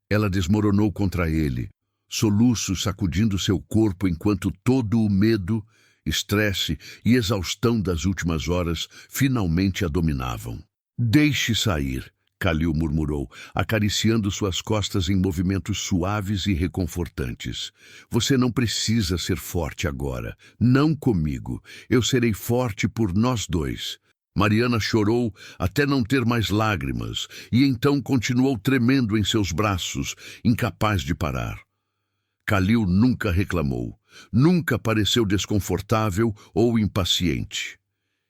S1: Ela desmoronou contra ele, soluços sacudindo seu corpo enquanto todo o medo, estresse e exaustão das últimas horas finalmente a dominavam. Deixe sair, Khalil murmurou, acariciando suas costas em movimentos suaves e reconfortantes. Você não precisa ser forte agora. Não comigo. Eu serei forte por nós 2. Mariana chorou até não ter mais lágrimas e então continuou tremendo em seus braços, incapaz de parar. Khalil nunca reclamou, nunca pareceu desconfortável ou impaciente.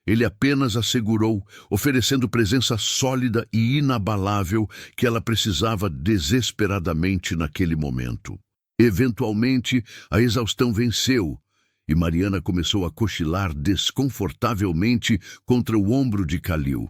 S1: Ele apenas a segurou, oferecendo presença sólida e inabalável que ela precisava desesperadamente naquele momento. Eventualmente, a exaustão venceu e Mariana começou a cochilar desconfortavelmente contra o ombro de Khalil.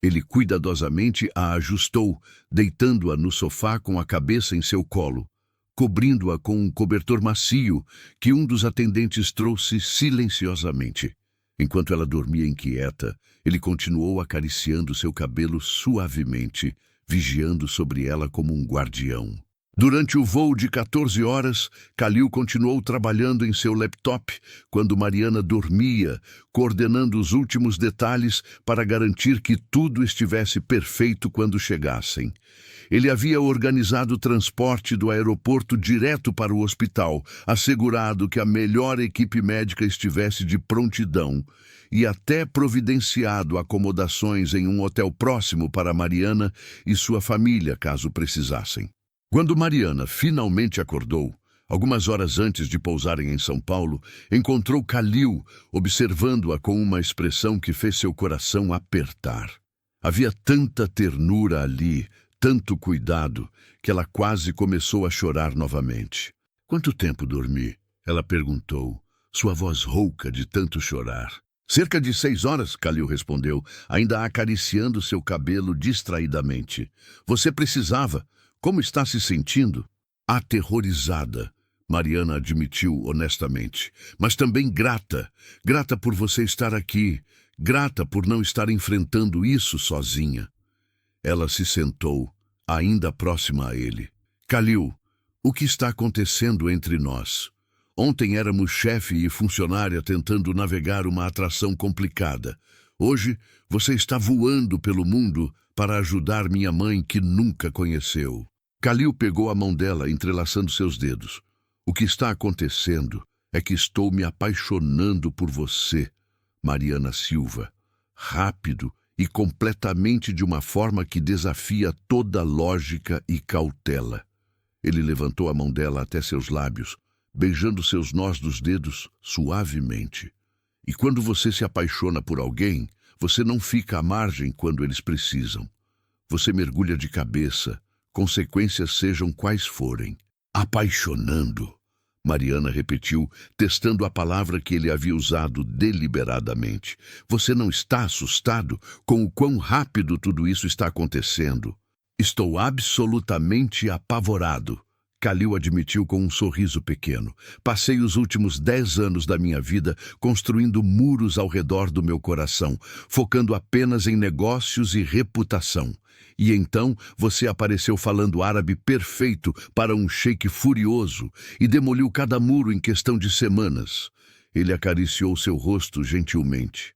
S1: Ele cuidadosamente a ajustou, deitando-a no sofá com a cabeça em seu colo, cobrindo-a com um cobertor macio que um dos atendentes trouxe silenciosamente. Enquanto ela dormia inquieta, ele continuou acariciando seu cabelo suavemente, vigiando sobre ela como um guardião. Durante o voo de 14 horas, Khalil continuou trabalhando em seu laptop quando Mariana dormia, coordenando os últimos detalhes para garantir que tudo estivesse perfeito quando chegassem. Ele havia organizado o transporte do aeroporto direto para o hospital, assegurado que a melhor equipe médica estivesse de prontidão e até providenciado acomodações em um hotel próximo para Mariana e sua família, caso precisassem. Quando Mariana finalmente acordou, algumas horas antes de pousarem em São Paulo, encontrou Khalil observando-a com uma expressão que fez seu coração apertar. Havia tanta ternura ali, tanto cuidado, que ela quase começou a chorar novamente. "Quanto tempo dormi?" ela perguntou, sua voz rouca de tanto chorar. "Cerca de 6 horas, Khalil respondeu, ainda acariciando seu cabelo distraidamente. "Você precisava. Como está se sentindo?" "Aterrorizada", Mariana admitiu honestamente, "mas também grata. Grata por você estar aqui. Grata por não estar enfrentando isso sozinha." Ela se sentou, ainda próxima a ele. "Khalil, o que está acontecendo entre nós? Ontem éramos chefe e funcionária tentando navegar uma atração complicada. Hoje você está voando pelo mundo para ajudar minha mãe que nunca conheceu." Khalil pegou a mão dela, entrelaçando seus dedos. "O que está acontecendo é que estou me apaixonando por você, Mariana Silva. Rápido e completamente de uma forma que desafia toda lógica e cautela." Ele levantou a mão dela até seus lábios, beijando seus nós dos dedos suavemente. "E quando você se apaixona por alguém, você não fica à margem quando eles precisam. Você mergulha de cabeça, consequências sejam quais forem." "Apaixonando." Mariana repetiu, testando a palavra que ele havia usado deliberadamente. Você não está assustado com o quão rápido tudo isso está acontecendo? Estou absolutamente apavorado, Khalil admitiu com um sorriso pequeno. Passei os últimos 10 anos da minha vida construindo muros ao redor do meu coração, focando apenas em negócios e reputação. E então você apareceu falando árabe perfeito para um sheik furioso e demoliu cada muro em questão de semanas. Ele acariciou seu rosto gentilmente.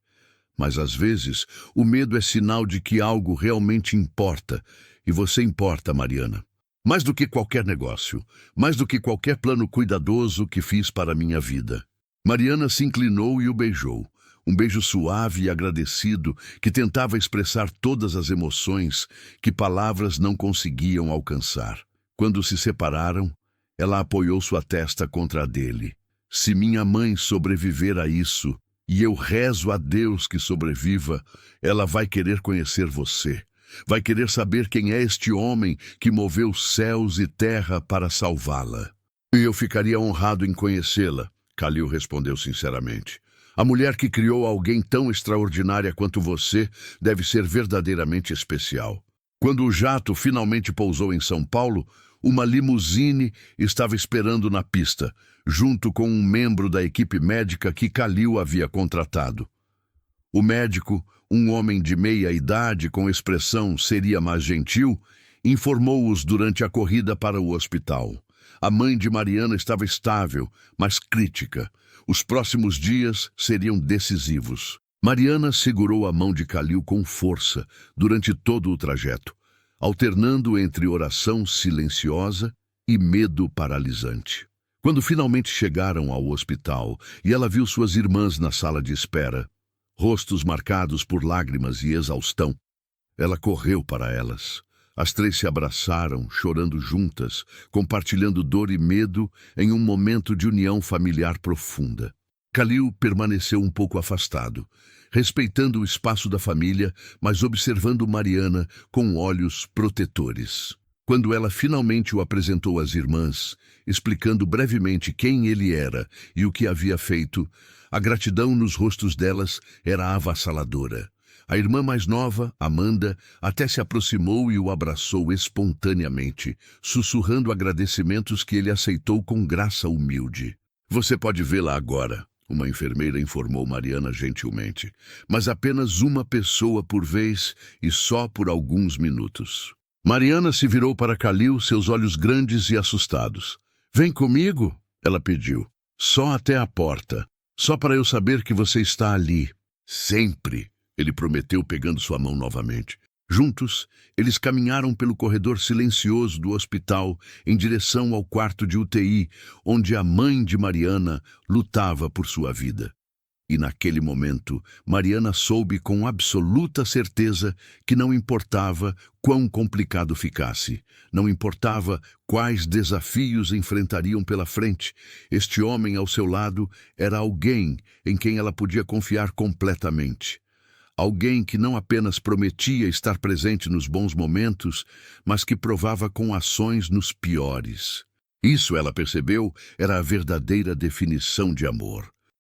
S1: Mas às vezes o medo é sinal de que algo realmente importa. E você importa, Mariana. Mais do que qualquer negócio, mais do que qualquer plano cuidadoso que fiz para a minha vida. Mariana se inclinou e o beijou. Um beijo suave e agradecido que tentava expressar todas as emoções que palavras não conseguiam alcançar. Quando se separaram, ela apoiou sua testa contra a dele. Se minha mãe sobreviver a isso, e eu rezo a Deus que sobreviva, ela vai querer conhecer você. Vai querer saber quem é este homem que moveu céus e terra para salvá-la. E eu ficaria honrado em conhecê-la, Khalil respondeu sinceramente. A mulher que criou alguém tão extraordinária quanto você deve ser verdadeiramente especial. Quando o jato finalmente pousou em São Paulo, uma limusine estava esperando na pista, junto com um membro da equipe médica que Khalil havia contratado. O médico, um homem de meia idade com expressão seria mais gentil, informou-os durante a corrida para o hospital. A mãe de Mariana estava estável, mas crítica. Os próximos dias seriam decisivos. Mariana segurou a mão de Khalil com força durante todo o trajeto, alternando entre oração silenciosa e medo paralisante. Quando finalmente chegaram ao hospital e ela viu suas irmãs na sala de espera, rostos marcados por lágrimas e exaustão, ela correu para elas. As 3 se abraçaram, chorando juntas, compartilhando dor e medo em um momento de união familiar profunda. Khalil permaneceu um pouco afastado, respeitando o espaço da família, mas observando Mariana com olhos protetores. Quando ela finalmente o apresentou às irmãs, explicando brevemente quem ele era e o que havia feito, a gratidão nos rostos delas era avassaladora. A irmã mais nova, Amanda, até se aproximou e o abraçou espontaneamente, sussurrando agradecimentos que ele aceitou com graça humilde. Você pode vê-la agora, uma enfermeira informou Mariana gentilmente, mas apenas uma pessoa por vez e só por alguns minutos. Mariana se virou para Khalil, seus olhos grandes e assustados. Vem comigo, ela pediu. Só até a porta. Só para eu saber que você está ali. Sempre. Ele prometeu, pegando sua mão novamente. Juntos, eles caminharam pelo corredor silencioso do hospital em direção ao quarto de UTI, onde a mãe de Mariana lutava por sua vida. E naquele momento, Mariana soube com absoluta certeza que não importava quão complicado ficasse, não importava quais desafios enfrentariam pela frente, este homem ao seu lado era alguém em quem ela podia confiar completamente. Alguém que não apenas prometia estar presente nos bons momentos, mas que provava com ações nos piores. Isso, ela percebeu, era a verdadeira definição de amor.